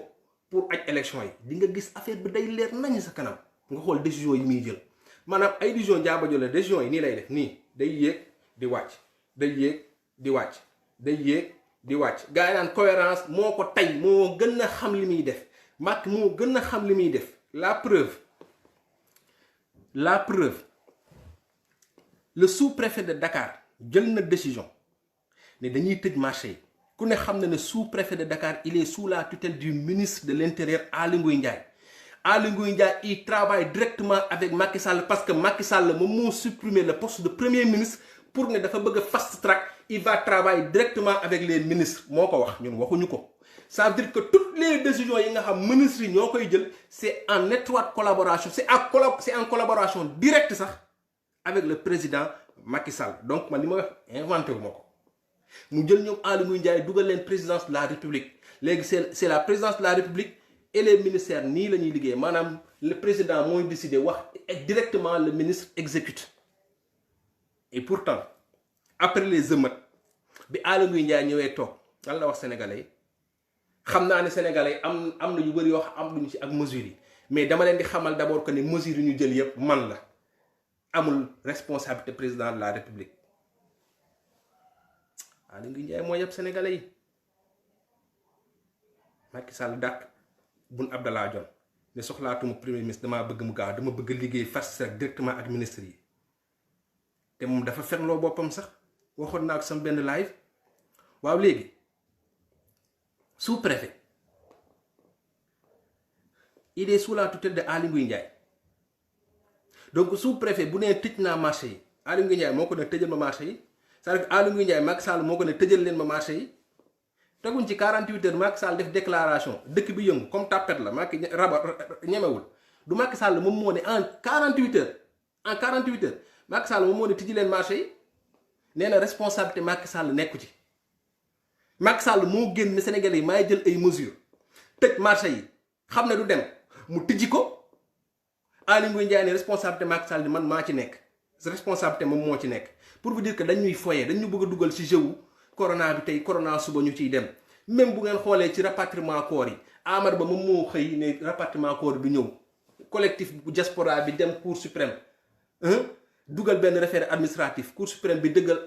pour aj élection yi di nga gis affaire bi day leer nañ sa kanam nga xool décision yi muy jël maanaam ay décision jaabajo la décision yi nii lay def nii day yéeg di wàcc day yéeg di wàcc day yéeg di wàcc gars yi naan cohérence moo ko tey moo gën a xam li muy def Macky moo gën a xam li muy def la preuve le sous-préfet de Dakar jël na décision ne dañuy tëj marché yi ku ne xam na ne sous-préfet de Dakar il est sous la tutelle du ministre de l'Intérieur Aly Ngouille Ndiaye Aly Ngouille Ndiaye il travaille directement avec Macky Sall parce que Macky Sall moom moo supprimer le poste de premier ministre pour ne dafa bëgg a fast track il va travailler directement avec les ministres moo ko wax ñun waxuñu ko ça veut dire que toutes les décisions yi nga xam ministres yi ñoo koy jël c'est en étroite collaboration c'est en collaboration directe sax avec le président Macky Sall donc man li ma wax inventé wu ma ko mu jël ñoom Aly Ngouille Ndiaye dugal leen présidence de la République léegi c'est la présidence de la République et les ministères nii la ñuy liggéey maanaam le président mooy décider wax directement le ministre exécute et pourtant après les émeutes bi Aly Ngouille Ndiaye ñëwee toog lan la wax sénégalais yi xam naa ne sénégalais yi am na yu bëri yoo xam am luñu ci ak mesures yi mais dama leen di xamal d'abord que ni mesures yi ñu jël yépp man la amul responsabilité président de la République Aly Ngouille Ndiaye mooy yëpp sénégalais yi Macky Sall dàq Boun Abdallah Dionne ne soxlaatuma premier ministre damaa bëgg mu gaaw dama bëgg liggéey fast track directement ak ministre yi te moom dafa fenloo boppam sax waxoon naa ko sama benn live. waaw léegi sous-préfet il est sous la tutelle de Aly Ngouille Ndiaye donc sous-préfet bu nee tëj naa marché yi Aly Ngouille Ndiaye moo ko ne tëjal ma marché yi c'est-à-dire que Aly Ngouille Ndiaye Macky Sall moo ko ne tëjal leen ma marché yi teguñ ci 48 heures Macky Sall def déclaration dëkk bi yëngu comme tapet la Macky ñemewul du Macky Sall moom moo ne en 48 heures Macky Sall moom moo ne tëji leen marché yi nee na responsabilité Macky Sall nekku ci Macky Sall moo génn ne Sénégalais yi maay jël ay mesures tëj marché yi xam ne du dem mu tijji ko Aly Ngouille Ndiaye ne responsabilité Macky Sall man maa ci nekk responsabilité moom moo ci nekk pour vous dire que dañuy foyee dañu bëgg a dugal ci jeu corona bi tey corona suba ñu ciy dem même bu ngeen xoolee ci rapatriement corps yi Amadou Ba moom moo xëy ne rapatriement corps bi ñëw collectif bu diaspora bi dem cour suprême dugal benn référé administratif cour suprême bi dëggal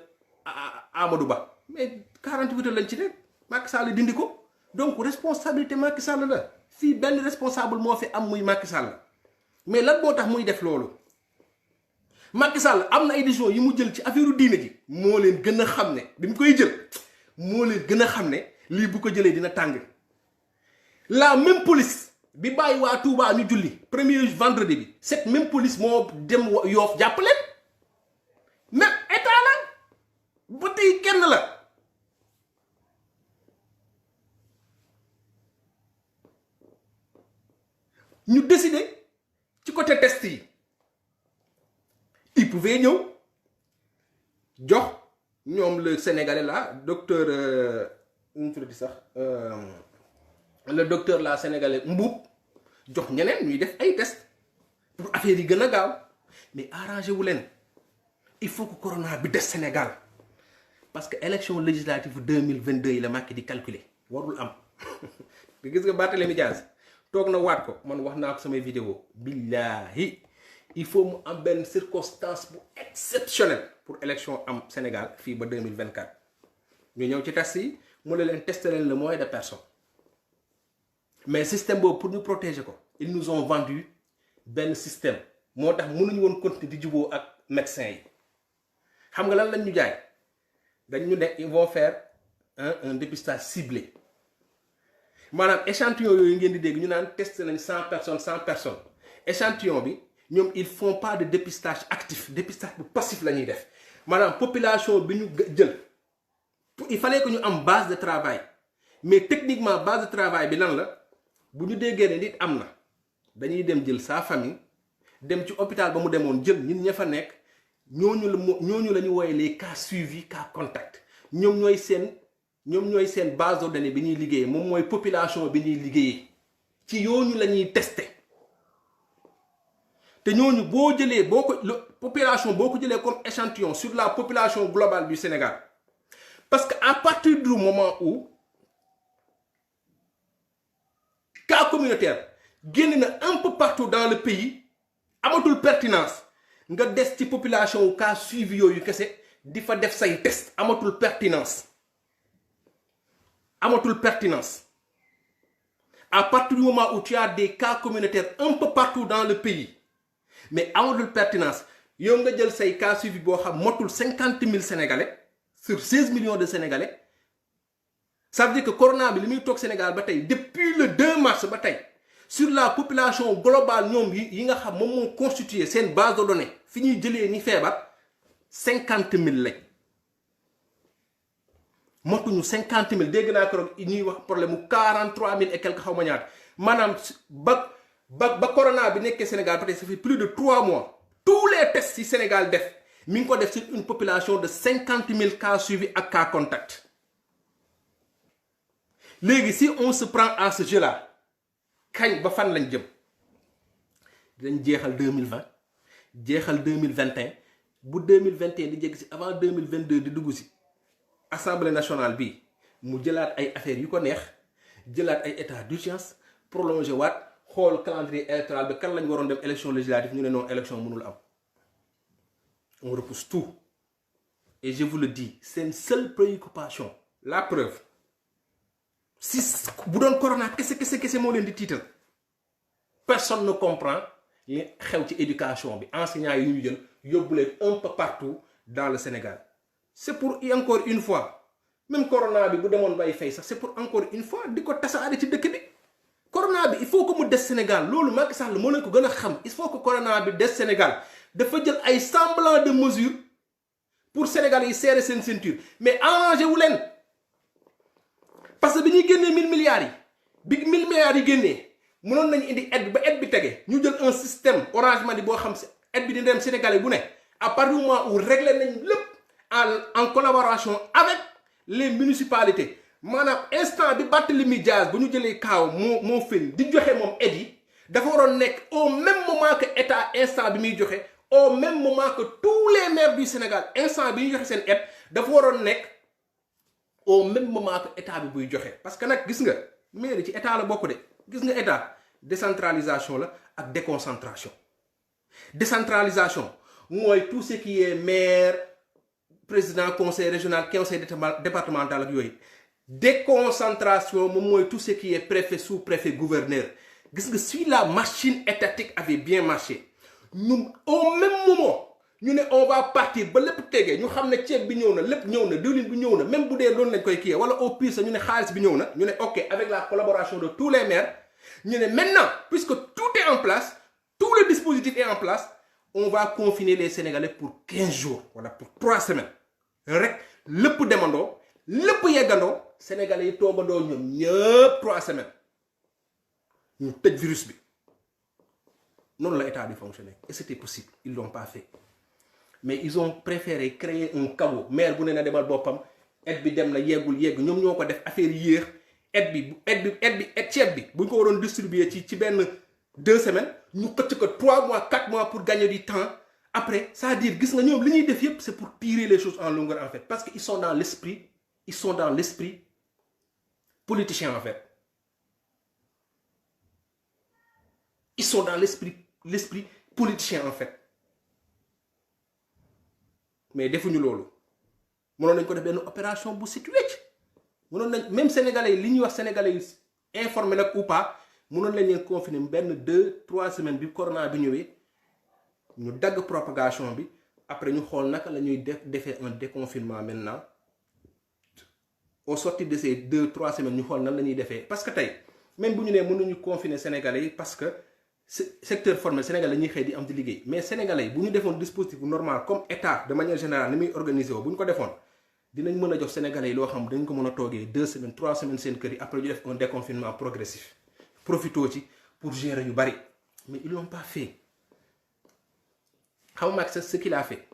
Amadou Ba mais 48 heures lañ ci nekk Macky Sall dindi ko donc responsabilité Macky Sall la fii benn responsable moo fi am muy Macky Sall mais lan moo tax muy def loolu Macky Sall am na ay décision yi mu jël ci affaire diine ji moo leen gën a xam ne bi mu koy jël moo leen gën a xam ne lii bu ko jëlee dina tàng la même police bi bàyyi waa Touba ñu julli premier vendredi bi cette même police moo dem Yoff jàpp leen même état la ba tey kenn la ñu décider ci côté test yi il pouvait ñëw jox ñoom le sénégalais là docteur nu mu tuddati sax le docteur la sénégalais Mbuub jox ñeneen ñuy def ay test pour affaire yi gën a gaaw mais arrangé wu leen il faut que corona bi des Sénégal parce que élection législative 2022 yi la Macky di calculer warul am te gis nga Barthélémy Dias toog na waat ko man wax naa ko samay vidéo billahi il faut mu am benn circonstance bu exceptionnelle pour élection am Sénégal fii ba 2024 ñu ñëw ci test yi mu ne leen tester leen le moins de personnes mais système boobu pour ñu protéger ko ils nous ont vendu benn système moo tax mënuñu woon continuer di juboo ak médecins yi xam nga lan lañ ñu jaay dañ ñu ne ils vont faire un dépistage ciblé maanaam échantillon yooyu ngeen di dégg ñu naan testé nañ 100 personnes échantillon bi ñoom ils font pas de dépistage actif dépistage bu passif la ñuy def maanaam population bi ñu jël il fallait que ñu am base de travail mais techniquement base de travail bi lan la bu ñu déggee ne nit am na dañuy dem jël sa famille dem ci hôpital ba mu demoon jël ñun ña fa nekk ñooñu la ñu wooye les cas suivis cas contact ñoom ñooy seen base de données bi ñuy liggéeyee moom mooy population bi ñuy liggéeyee ci yooñu la ñuy testé te ñooñu boo jëlee population boo ko jëlee comme échantillon sur la population globale du Sénégal parce que à partir du moment où cas communautaire génn na un peu partout dans le pays amatul pertinence nga des ci population wu cas suivi yooyu kese di fa def say test amatul pertinence à partir du moment où tu as des cas communautaires un peu partout dans le pays mais amatul pertinence yow nga jël say cas suivi boo xam motul 50 000 sénégalais sur 16 millions de sénégalais ça veut dire que corona bi li muy toog Sénégal ba tey depuis le 2 mars ba tey sur la population globale ñoom yi nga xam moom moo constitué seen base de données fi ñuy jëlee ñi feebar 50 000 lañ motuñu 50 000 dégg naa ko ñuy wax problème mu 43 000 et quelque xaw ma ñaata maanaam ba corona bi nekkee Sénégal peut-être ça fait plus de 3 mois tous les tests ci Sénégal def mi ngi ko def sur une population de 50 000 cas suivis ak cas contact léegi si on se prend à ce jeu-là kañ ba fan lañ jëm dinañ jeexal 2020 jeexal 2021 bu 2021 di jégg si avant 2022 di dugg si assemblée nationale bi mu jëlaat ay affaires yu ko neex jëlaat ay état d'urgence prolongé waat xool calendrier électoral bi kan lañ waroon dem élection législative ñu ne non élection mënul am on repousse tout et je vous le dis c'est une seule préoccupation la preuve si bu doon corona kese moo leen di tiital personne ne comprend li xew ci éducation bi enseignants yi ñu jël yóbbu leen un peu partout dans le Sénégal. C'est pour encore une fois, même corona bi bu demoon bay fay sax c'est pour encore une fois di ko tasaare ci dëkk bi. Corona bi il faut que mu des Sénégal loolu Macky Sall moo leen ko gën a xam il faut que corona bi des Sénégal dafa jël ay semblant de mesures pour Sénégal yi serrer seen ceinture mais arrangé wu leen parce que bi ñuy génnee 1000 milliards yi bi 1000 milliards yi génnee mënoon nañu indi aide bi ba aide bi tege ñu jël un système Orange Money boo xam si aide bi di dem Sénégalais bu ne à partir du moment où réglé nañ lépp en collaboration avec les municipalités maanaam instant bi Barthélémy Dias bu ñu jëlee kaaw moo fen di joxe moom aide yi dafa waroon nekk au même moment que état instant bi muy joxe au même moment que tous les maires du Sénégal instant bi ñu joxe seen aide dafa waroon nekk au même moment que état bi buy joxe parce que nag gis nga mairie ci état la bokk de gis nga état décentralisation la ak déconcentration décentralisation mooy tout ce qui est maire président conseil régional conseil départemental ak yooyu déconcentration moom mooy tout ce qui est préfet sous-préfet gouverneur gis nga si la machine étatique avait bien marché ñun au même moment ñu ne on va partir ba lépp tegee ñu xam ne ceeb bi ñëw na lépp ñëw na diwlin bi ñëw na même bu dee loolu lañ koy kiyee wala au pire sax ñu ne xaalis bi ñëw na ñu ne ok avec la collaboration de tous les maires ñu ne maintenant puisque tout est en place tout le dispositif est en place on va confiner les Sénégalais pour 15 jours wala pour 3 semaines rek lépp demandoo lépp yeggandoo Sénégalais yi toogandoo ñoom ñëpp 3 semaines ñu tëj virus bi noonu la état di fonctionner et c'était possible ils l'ont pas fait mais ils ont préféré créer un chaos maire bu ne na demal boppam aide bi dem na yeggul yegg ñoom ñoo ko def affaire yéex aide ceeb bi bu ñu ko waroon distribuer ci benn 2 semaines ñu xëcc ko 3 mois 4 mois pour gagner du temps après c'est-à-dire gis nga ñoom li ñuy def yépp c'est pour tirer les choses en longueur en fait parce que ils sont dans l'esprit politicien en fait ils sont dans l'esprit politicien en fait mais defuñu loolu mënoon nañ ko def benn opération bu situé ci mënoon nañ même sénégalais yi li ñuy wax sénégalais yi informé nag ou pas mënoon lañ leen confiner benn 2-3 semaines bi corona bi ñëwee ñu dagg propagation bi après ñu xool naka la ñuy defee un déconfinement maintenant au sortir de ces 2-3 semaines ñu xool nan la ñuy defee parce que tey même bu ñu nee mënuñu confiner sénégalais yi parce que secteur formel sénégalais ñuy xëy di am di liggéey mais sénégalais yi bu ñu defoon dispositif normal comme état de manière générale ni muy organisé woo bu ñu ko defoon dinañ mën a jox sénégalais yi loo xam dañ ko mën a toogee 2 semaines 3 semaines seen kër yi après ñu def un déconfinement progressif profitoo ci pour gérer yu bari mais ils l'ont pas fait xam nga ce qu'il a fait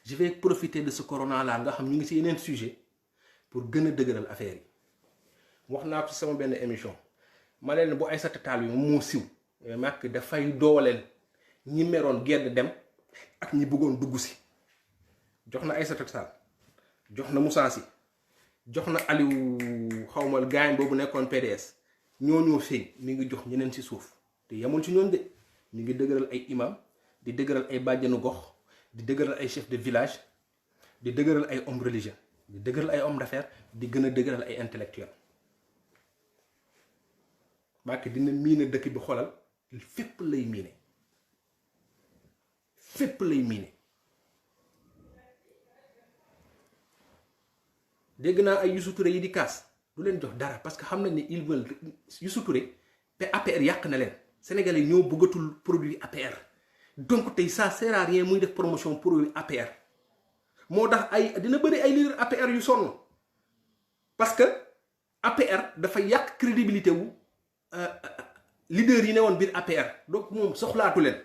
je vais profiter de ce corona là nga xam ñu ngi ci yeneen sujet pour gën a dëgëral affaire yi wax naa ko ci sama benn émission ma leen bu Aïssata Tall bi moo siw Macky dafay dooleel ñi meroon gedd dem ak ñi bëggoon dugg si jox na Aïssata Tall jox na Moussa Sy jox na Aliou xawmal gaañ boobu nekkoon PDS ñoo feeñ mi ngi jox ñeneen ci suuf te yamul ci ñoom de mi ngi dëgëral ay imam di dëgëral ay bàjjanu gox di dëgëral ay chef de village di dëgëral ay hommes religieux di dëgëral ay hommes d'affaires di gën a dëgëral ay intellectuels Macky dina miine dëkk bi xoolal fépp lay miine dégg naa ay Youssou Touré yi di kaas du leen jox dara parce que xam nañ ne ils veulent Youssou Touré te APR yàq na leen Sénégalais yi ñoo bëggatul produit APR donc tey ça sert à rien muy def promotion produit APR moo tax dina bëri ay leader APR yu sonn parce que APR dafa yàq crédibilité wu leader yi ne woon biir APR donc moom soxlaatu leen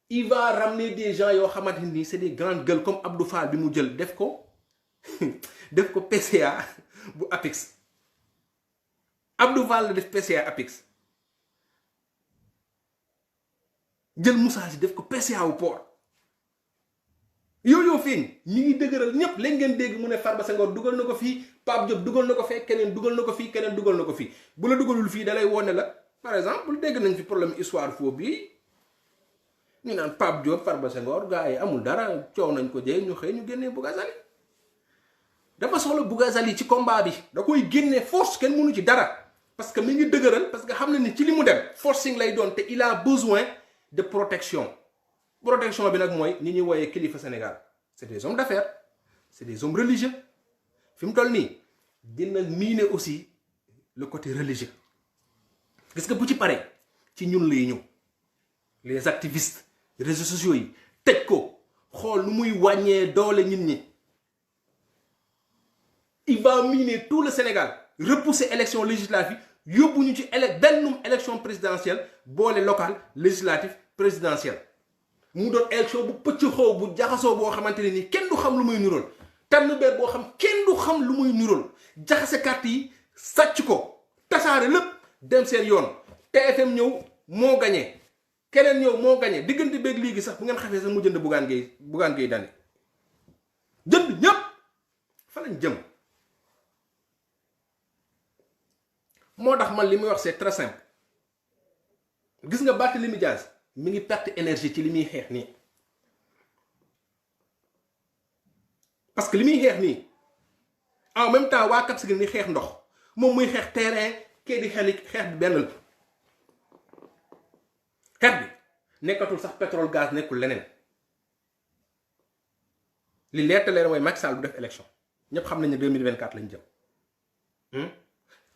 il va ramener des gens yoo xamante ni c'est des grandes gueules comme Abdou Fall bi mu jël def ko PCA bu APIX Abdou Fall la def PCA APIX jël Moussa Sy def ko PCA wu port yooyu feeñ ñi ngi dëgëral ñëpp léegi ngeen dégg mu ne Farba Senghor dugal na ko fii Pape Diop dugal na ko fee keneen dugal na ko fii keneen dugal na ko fii bu la dugalul fii dalay wone la par exemple dégg nañ fi problème histoire foofu bi ñu naan Pape Diop Farba Senghor gars yi amul dara coow nañ ko jëy ñu xëy ñu génnee Bougazelli dafa soxla Bougazelli ci combat bi da koy génne force kenn mënu ci dara parce que mi ngi dëgëral parce que xam na ni ci li mu dem forcing lay doon te il a besoin de protection bi nag mooy ni ñuy wooyee kilifa Sénégal c'est des hommes d'affaires c'est des hommes religieux fi mu toll nii dina miiner aussi le côté religieux gis nga bu ci paree ci ñun lay ñëw les activistes réseaux sociaux yi tëj ko xool nu muy wàññee doole nit ñi il va miner tout le Sénégal repousser élection législative yóbbu ñu ci bennum élection présidentielle boole local législatif présidentielle mu doon élection bu pëcc xaw bu jaxasoo boo xamante ne nii kenn du xam lu muy nirool tànn beer boo xam kenn du xam lu muy nirool jaxase carte yi sàcc ko tasaare lépp dem seen yoon TFM ñëw moo gañee keneen ñëw moo gañee diggante beeg léegi sax bu ngeen xafee sax mu jënd Bougane Gueye Dany jënd ñépp fa lañ jëm moo tax man li muy wax c'est très simple gis nga Barthélémy Dias mi ngi perte énergie ci li muy xeex nii parce que li muy xeex nii en même temps waa Cap Skirring ni xeex ndox moom muy xeex terrain kee di xeex bi benn la xeex bi nekkatul sax pétrole gaz nekkul leneen li leer te leer mooy Macky Sall bu def élection ñépp xam nañ ne 2024 lañ jëm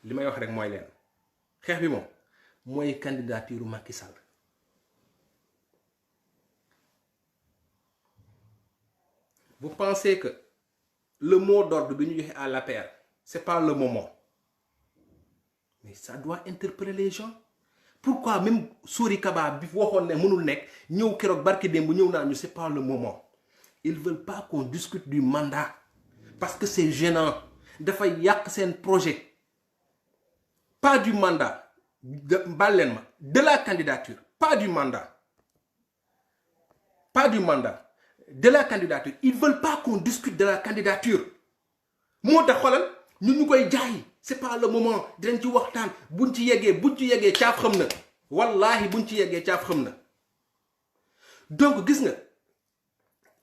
li may wax rek mooy leen xeex bi moom mooy candidature Macky Sall vous pensez que le mot d'ordre bi ñu joxe à l'APR c'est pas le moment mais ça doit interpeller les gens pourquoi même Sori Kaba bi waxoon ne mënul nekk ñëw keroog barki démb bu ñëw naa ñu c'est pas le moment ils veulent pas qu'on discute du mandat parce que c'est gênant dafay yàq seen projet pas du mandat baal leen ma de la candidature pas du mandat de la candidature ils veulent pas qu'on discute de la candidature moo tax xoolal ñun ñu koy jaay c'est pas le moment dinañ ci waxtaan buñ ci yeggee caaf xam na wallahi buñ ci yeggee caaf xam na donc gis nga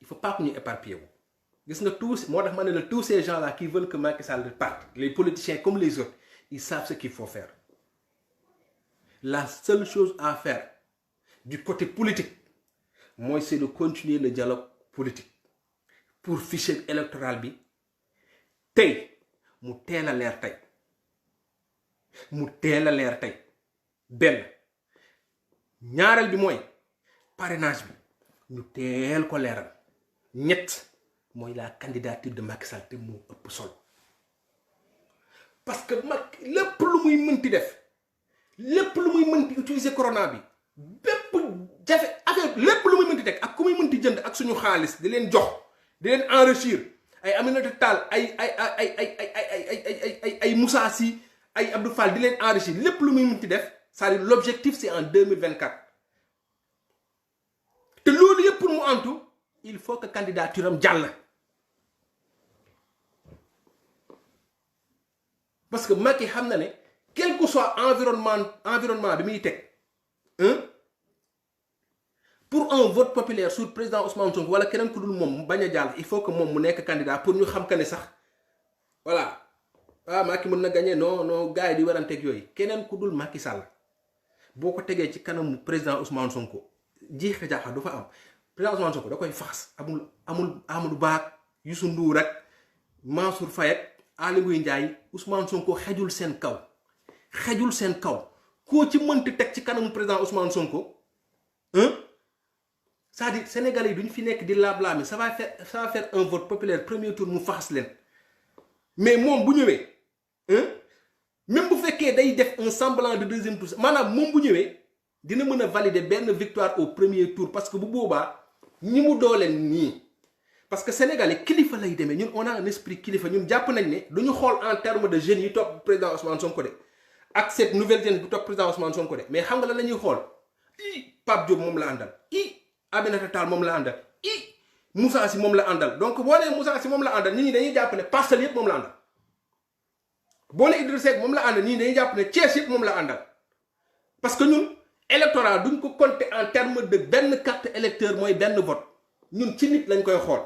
il faut pas que ñu éparpiller wu gis nga tous moo tax ma ne la tous ces gens là qui veulent que Macky Sall parte les politiciens comme les autres ils savent ce qu'il faut faire la seule chose à faire du côté politique mooy c'est de continuer le dialogue politique pour fichier électoral bi tey mu teel a leer tey benn ñaareel bi mooy parrainage bi ñu teel ko leeral ñett mooy la candidature de Macky Sall te moo ëpp solo parce que Macky lépp lu muy mënti def lépp lu muy mënti utiliser corona bi bépp jafe affaire lépp lu muy mënti teg ak ku muy mënti jënd ak suñu xaalis di leen jox di leen enrichir ay Aminata Tall ay Moussa Sy ay Abdou Fall di leen enrichir lépp lu muy mënti def c'est-à-dire l'objectif c'est en 2024 te loolu yëpp pour mu antu il faut que candidature am jàll parce que Macky xam na ne quel que soit environnement bi muy teg pour un vote populaire sur président Ousmane Sonko wala keneen ku dul moom bañ a jàll il faut que moom mu nekk candidat pour ñu xam que ne sax voilà Macky mën na gagner non gars yi di waranteeg yooyu keneen ku dul Macky Sall boo ko tegee ci kanamu président Ousmane Sonko jiixa jaaxa du fa am président Ousmane Sonko da koy faxas amul Amadou Ba Youssou Ndour rek Mansour Faye ak Aly Ngouille Ndiaye Ousmane Sonko xejul seen kaw koo ci mënti teg ci kanamu président Ousmane Sonko c'est-à-dire sénégalais yi duñ fi nekk di laam-laame ça va faire un vote populaire premier tour mu faxas leen mais moom bu ñëwee même bu fekkee day def un semblant de deuxième tour maanaam moom bu ñëwee dina mën a valider benn victoire au premier tour parce que bu boobaa ñi mu dooleen nii parce que sénégalais kilifa lay demee ñun on a un esprit kilifa ñun jàpp nañ ne duñu xool en terme de jeunes yi topp président Ousmane Sonko de ak cette nouvelle jeune bu topp président Ousmane Sonko de mais xam nga lan la ñuy xool Pape Diop moom la àndal Aminata Tall moom la àndal Moussa Sy moom la àndal donc boo nee Moussa Sy moom la àndal nit ñi dañuy jàpp ne Parcelles yëpp moom la àndal boo nee Idrissa Seck moom la àndal nit ñi dañuy jàpp ne Thiès yëpp moom la àndal parce que ñun électorat duñ ko compter en terme de benn carte électeur mooy benn vote ñun ci nit lañ koy xool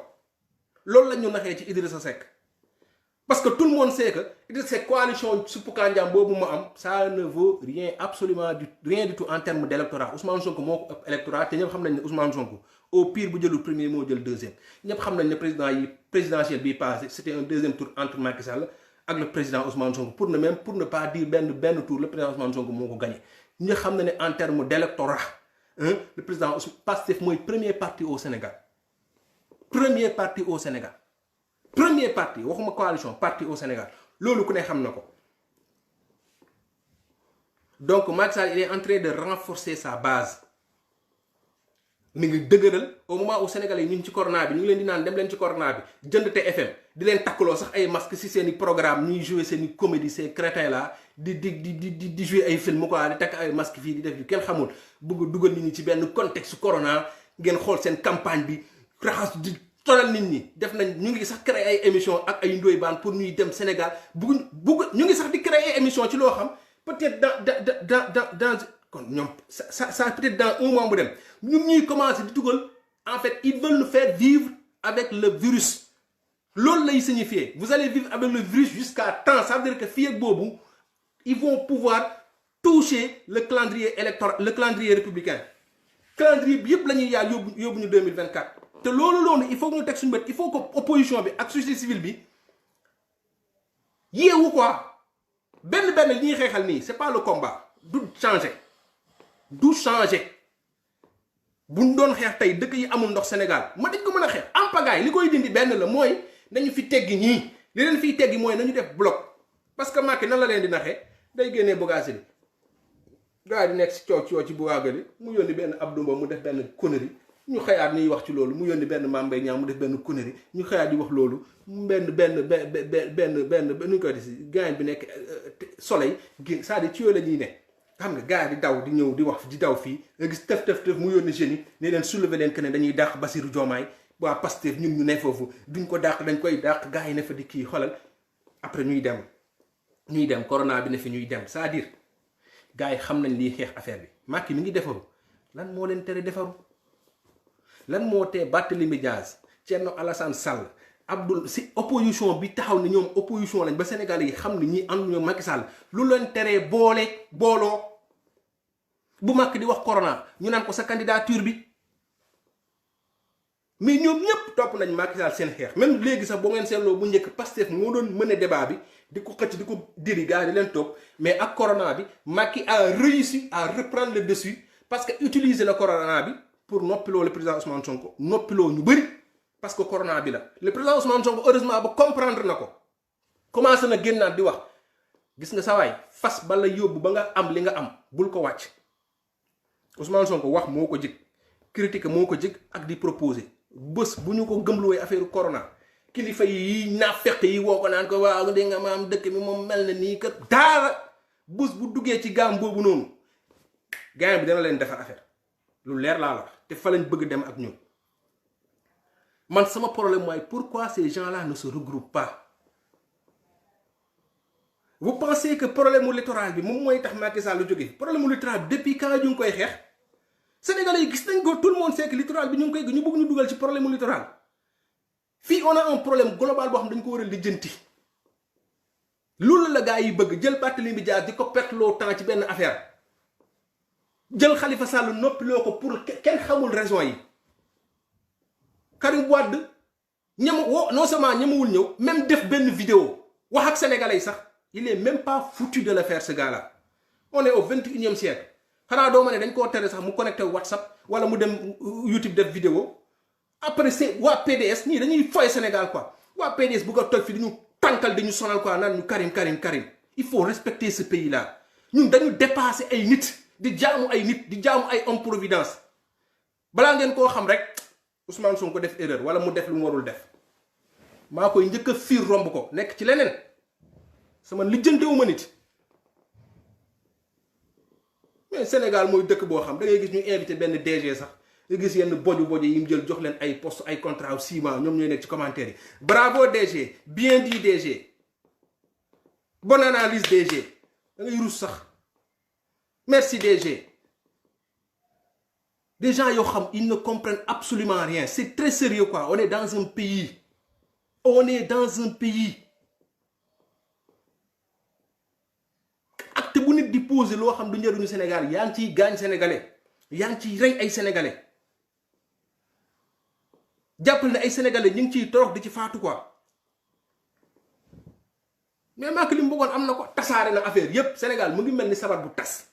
loolu lañ ñu naxee ci Idrissa Seck parce que tout le monde sait que cette coalition suppu kandiam boobu mu am ça ne vaut rien absolument rien du tout en termes d'électorat. Ousmane Sonko moo ko ëpp électorat te ñëpp xam nañ ne Ousmane Sonko au pire bu jëlul premier moo jël deuxième ñëpp xam nañ ne présidentiel bi passé c'était un deuxième tour entre Macky Sall ak le président Ousmane Sonko pour ne pas dire benn tour le président Ousmane Sonko moo ko gagné. ñu xam na ne en termes d'électorat le président Pastef mooy premier parti au Sénégal premier parti au Sénégal premier parti waxuma coalition parti au Sénégal loolu ku ne xam na ko. Donc Macky Sall il est en train de renforcer sa base mi ngi dëgëral au moment où Sénégalais yi ñu ngi ci corona bi ñu ngi leen di naan dem leen ci corona bi jënd TFM di leen takkaloo sax ay masques ci seen i programme ñuy jouer seen i comédie ces crétins là di jouer ay film quoi di takk ay masques fii di def yu kenn xamul bëgg dugal nit ñi ci benn contexte corona ngeen xool seen campagne bi raxas di tolal nit ñi def nañ ñu ngi sax créer ay émission ak ay Ndoye Bane pour ñuy dem Sénégal bëgg ñu ngi sax di créer ay émission ci loo xam peut-être dans kon ñoom ça peut-être dans un mois bu dem ñun ñuy commencer di dugal en fait ils veulent nous faire vivre avec le virus loolu lay signifier vous allez vivre avec le virus jusqu'à temps ça veut dire que fii ak boobu ils vont pouvoir toucher le calendrier électoral le calendrier républicain calendrier bi yëpp la ñuy yaay yóbbu ñu 2024 te loolu il faut que ñu teg suñu bët il faut que opposition bi ak société civile bi yeewu quoi benn li ñuy xeexal nii c'est pas le combat du changer bu ñu doon xeex tey dëkk yi amul ndox Sénégal ma dañ ko mën a xeex en pagaille li koy dindi benn la mooy nañu fi teggi ñii li leen fiy teggi mooy nañu def bloc parce que Macky nan la leen di naxee day génnee Bougazelli gars di nekk si coow ci Bougazelli mu yónni benn Abdou Mbow mu def benn connerie ñu xëyaat ñuy wax ci loolu mu yónni benn Mame Mbaye Niang mu def benn connerie ñu xëyaat di wax loolu benn nu ñu koy def si gars bi nekk soleil gi c'est-à-dire ci yooyu la ñuy ne xam nga gars di daw di ñëw di wax di daw fii nga gis tëf mu yónni jeunes yi ne leen soulever leen que ne dañuy dàq Bassirou Diomaye waa Pastef ñun ñu ne foofu duñ ko dàq dañ koy dàq gars yi ne fa di kii xoolal après ñuy dem corona bi ne fi ñuy dem c'est-à-dire gars yi xam nañ liy xeex affaire bi Macky mi ngi defaru lan moo leen tere defaru lan moo tee Barthélémy Dias Thierno Alassane Sall Abdoul si opposition bi taxaw ne ñoom opposition lañ ba Sénégalais yi xam ne ñi ànd ñoom Macky Sall lu leen teree booloo bu Macky di wax corona ñu naan ko sa candidature bi mais ñoom ñëpp topp nañ Macky Sall seen xeex même léegi sax boo ngeen seetloo bu njëkk Pastef moo doon mën a débat bi di ko xëcc di ko diri gars di leen topp mais ak corona bi Macky a réussi à reprendre le dessus parce que utiliser le corona bi pour noppiloo le président Ousmane Sonko noppiloo ñu bëri parce que corona bi la le président Ousmane Sonko heureusement ba comprendre na ko commencé na génnaat di wax gis nga sa waay fas ba la yóbbu ba nga am li nga am bul ko wàcc Ousmane Sonko wax moo ko jig critique moo ko jig ak di proposer bés bu ñu ko gëmluwee affaire corona kilifa yi naafeq yi woo ko naan ko waaw di nga maam dëkk mi moom mel na nii kat daara bés bu duggee ci gaam boobu noonu gaam bi dana leen defar affaire lu leer laa la te fa lañ bëgg dem ak ñun man sama problème mooy pourquoi ces gens-là ne se regroupent pas vous pensez que problème mu littoral bi moom mooy tax Macky Sall lu jóge problème mu littoral bi depuis quand ñu ngi koy xeex Sénégalais yi gis nañ ko tout le monde sait que littoral bi ñu ngi koy ñu bëgg ñu dugal ci problème mu littoral fii on a un problème global boo xam dañ ko war a lijjanti loolu la gars yi bëgg jël Barthélémy Dias di ko perte loo temps ci benn affaire jël Khalifa Sall noppiloo ko pour kenn xamul raison yi Karim Wade non seulement ñemewul ñëw même def benn vidéo wax ak sénégalais yi sax il est même pas foutu de le faire ce gars-là on est au 21e siècle xanaa doo ma ne dañ koo tere sax mu connecté WhatsApp wala mu dem YouTube def vidéo après c'est waa PDS ñii dañuy foy Sénégal quoi waa PDS bu ko toog fi dañu tànkal dañu sonal quoi naan ñu Karim il faut respecter ce pays là ñun dañu dépasser ay nit di jaamu ay homme providence balaa ngeen koo xam rek Ousmane Sonko def erreur wala mu def lu mu warul def maa koy njëkk a fiir romb ko nekk ci leneen sama lijjantewuma nit mais Sénégal mooy dëkk boo xam da ngay gis ñu invité benn DG sax nga gis yenn boju yi mu jël jox leen ay poste ay contrat 6 mois ñoom ñooy nekk ci commentaire yi bravo DG bien dit DG bonne analyse DG da ngay rus sax merci DG des gens yoo xam ils ne comprennent absolument rien c'est très sérieux quoi on est dans un pays bu nit di poser loo xam du njëriñu Sénégal yaa ngi ciy gaañ sénégalais yaa ngi ciy rey ay sénégalais jàppal ne ay sénégalais ñu ngi ciy torox di ci faatu quoi. mais Macky li mu bëggoon am na ko tasaare na affaire yépp Sénégal mu ngi mel ni sabar bu tas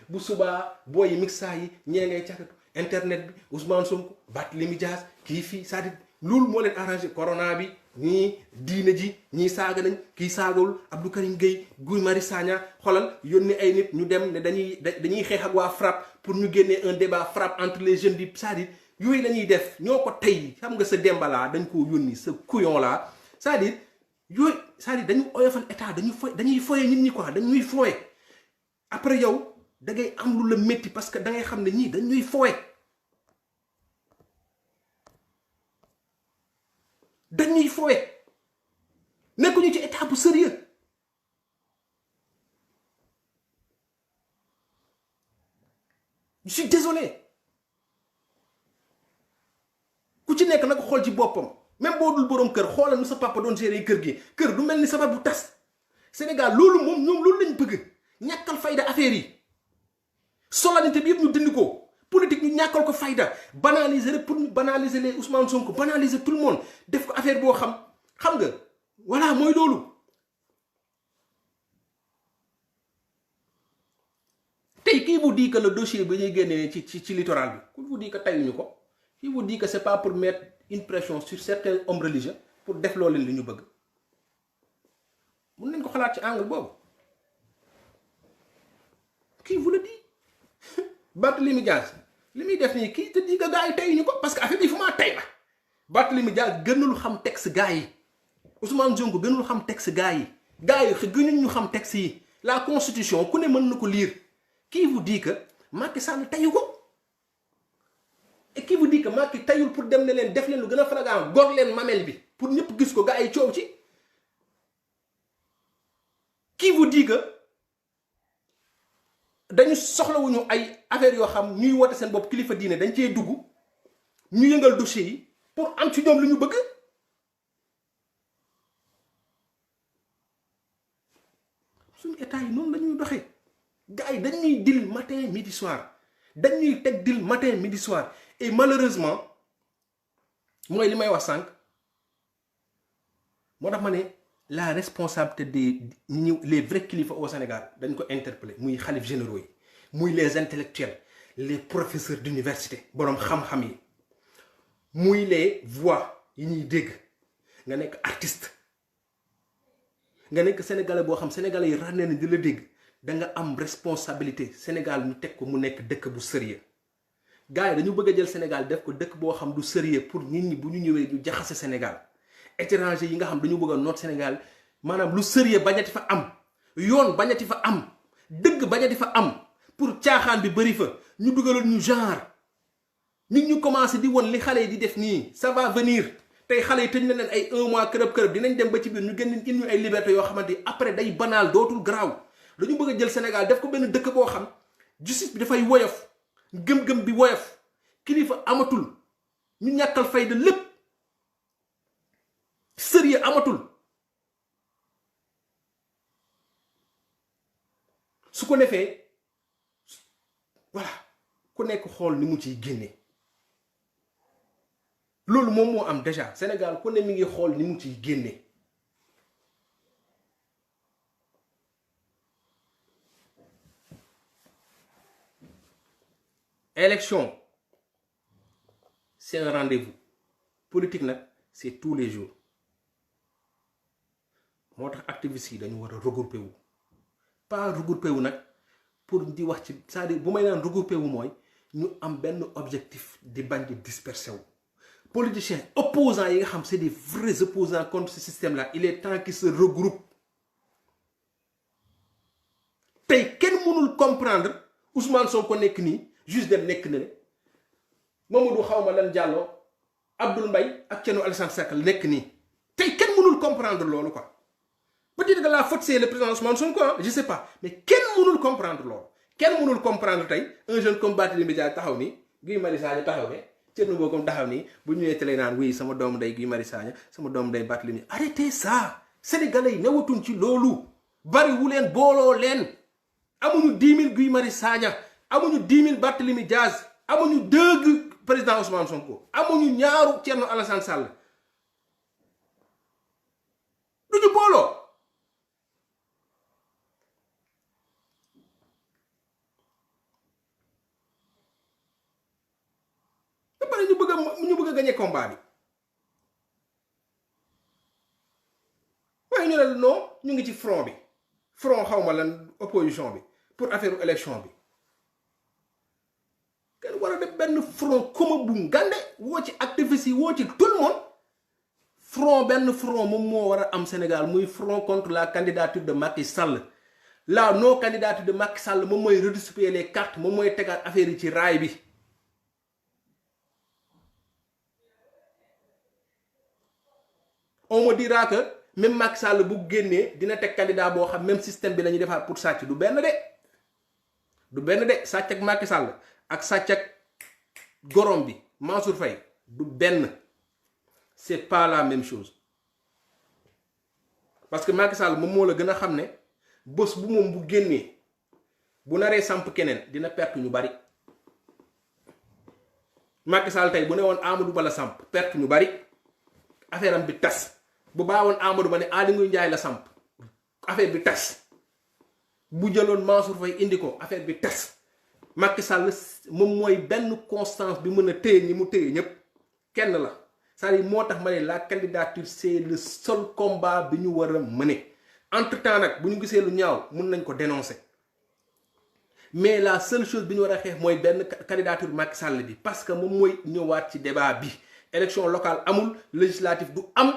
bu subaa booy yi mixa yi ñee ngay cakatu internet bi Ousmane Sonko Barthélémy Dias kii fii c'est-à-dire loolu moo leen arrangé corona bi ñii diine ji ñii saaga nañ kii saagawul Abdou Karim Gueye Guy Marius Sagna xolal yónni ay nit ñu dem ne dañuy xeex ak waa FRAPP pour ñu génnee un débat FRAPP entre les jeunes di c'est-à-dire yooyu la ñuy def ñoo ko tey xam nga sa Demba laa dañ koo yónni sa couillon laa c'est-à-dire yooyu c'est-à-dire dañu oyofal état dañuy foye nit ñi quoi dañuy foye après yow da ngay am lu la métti parce que da ngay xam ne ñii dañuy foye dañuy fowe nekkuñu ci état bu sérieux je suis désolé ku ci nekk nag xool ci boppam même boo dul boroom kër xoolal nu sa papa doon gérer kër gi kër du mel ni sabar bu tas Sénégal loolu moom ñoom loolu lañ bëgg ñàkkal fayda affaire yi solennité bi yëpp ñu dindi ko politique ñu ñàkkal ko fayda banaliser rek pour ñu banaliser les Ousmane Sonko banaliser tout le monde def ko affaire boo xam nga voilà mooy loolu. tey kii vous dit que le dossier bi ñuy génnee ci littoral bi ku vous dit que tayuñu ko kii vous dit que c'est pas pour mettre une pression sur certains hommes religieux pour def loo leen li ñu bëgg mun nañ ko xalaat ci angle boobu kii vous le dit. Barthélémy Dias li muy def nii kii te di nga gars yi tayuñu ko parce que affaire bi fu maa tay la Barthélémy Dias gënul xam texte gars yi Ousmane Sonko gënul xam texte gars yi gënuñ ñu xam texte yi la constitution ku ne mën na ko lire qui vous dit que Macky Sall tayu ko et qui vous dit que Macky tayul pour dem ne leen def leen lu gën a flagrant gor leen mamel bi pour ñëpp gis ko gars yi coow ci qui vous dit que dañu soxlawuñu ay affaire yoo xam ñuy woote seen bopp kilifa diine dañ cee dugg ñu yëngal dossier yi pour am ci ñoom lu ñu bëgg suñu état yi noonu la ñuy doxee gars yi dañuy dil matin midi soir dañuy teg dil matin midi soir et malheureusement mooy li may wax sànq moo tax ma ne la responsabilité des les vrais kilifa au Sénégal dañ ko interpeller muy xalif généraux yi muy les intellectuels les professeurs d'université boroom xam-xam yi muy les voix yi ñuy dégg nga nekk artiste nga nekk sénégalais boo xam sénégalais yi ràññee nañ di la dégg da nga am responsabilité Sénégal ñu teg ko mu nekk dëkk bu sérieux gars yi dañu bëgg a jël Sénégal def ko dëkk boo xam du sérieux pour nit ñi bu ñu ñëwee ñu jaxase Sénégal étranger yi nga xam dañu bëgg a noot Sénégal maanaam lu sérieux bañati fa am yoon bañati fa am dëgg bañati fa am pour caaxaan bi bëri fa ñu dugaloon ñu genre nit ñu commencé di won li xale yi di def nii ça va venir tey xale yi tëj na leen ay 1 mois kërëb dinañ dem ba ci biir ñu génn indi ñu ay liberté yoo xamante après day banal dootul garaaw dañu bëgg a jël Sénégal def ko benn dëkk boo xam justice bi dafay woyof gëm-gëm bi woyof kilifa amatul ñu ñàkkal fayda lépp sérieux amatul su ko defee voilà ku nekk xool ni mu ciy génne loolu moom moo am déjà Sénégal ku ne mi ngi xool ni mu ciy génne élection c'est un rendez-vous politique nag c'est tous les jours moo tax activistes yi dañu war a regrouper wu pas regrouper wu nag pour di wax ci c'est-à-dire bu may naan regrouper wu mooy ñu am benn objectif di bañ di disperser wu politiciens opposants yi nga xam c'est des vrais opposants contre ce système là il est temps qu'ils se regroupent tey kenn mënul comprendre Ousmane Sonko nekk nii juste dem nekk na le Mamadou xawma lan Diallo Abdoul Mbaye ak Thierno Alassane Seck nekk nii tey kenn mënul comprendre loolu quoi peut-être que la faute c'est le président Ousmane Sonko je sais pas mais kenn mënul comprendre loolu kenn mënul comprendre tey un jeune comme Barthélémy Dias taxaw nii Guy Marius Sagna taxaw ne Thierno Bocoum taxaw nii bu ñëwee télé naan oui sama doomu day Guy Marius Sagna sama doomu day Barthélémy arrêtez ça sénégalais yi newatuñ ci loolu bariwu leen booloo leen amuñu 10 000 Guy Marius Sagna amuñu 10 000 Barthélémy Diaz amuñu 2 président Ousmane Sonko amuñu ñaaru Thierno Alassane Sall duñu booloo ba pare ñu bëgg a gagné combat bi waaye ñu ne non ñu ngi ci front xawma lan opposition bi pour affaire élection bi kenn war a def benn front commun bu ngande woo ci activistes yi woo ci tout le monde benn front moom moo war a am Sénégal muy front contre la candidature de Macky Sall la non candidature de Macky Sall moom mooy redistribuer les cartes moom mooy tegaat affaire yi ci raay bi on me dira que même Macky Sall bu génnee dina teg candidat boo xam même système bi la ñuy defaat pour sàcc du benn de sàcc ak Macky Sall ak sàcc ak gorom bi Mansour Faye du benn c'est pas la même chose parce que Macky Sall moom moo la gën a xam ne bés bu moom bu génnee bu naree samp keneen dina perte ñu bari Macky Sall tey bu ne woon Amadou Ba la samp perte ñu bari affaire am bi tas bu baawoon Amadou Ba ne Aly Ngouille Ndiaye la samp affaire bi tas bu jëloon Mansour Faye indi ko affaire bi tas Macky Sall moom mooy benn constance bi mën a téye ñi mu téye ñépp kenn la c'est-à-dire moo tax ma ne la candidature c'est le seul combat bi ñu war a mener entre temps nag bu ñu gisee lu ñaaw mun nañ ko dénoncer mais la seule chose bi ñu war a xeex mooy benn candidature Macky Sall bi parce que moom mooy ñëwaat ci débat bi élection locale amul législative du am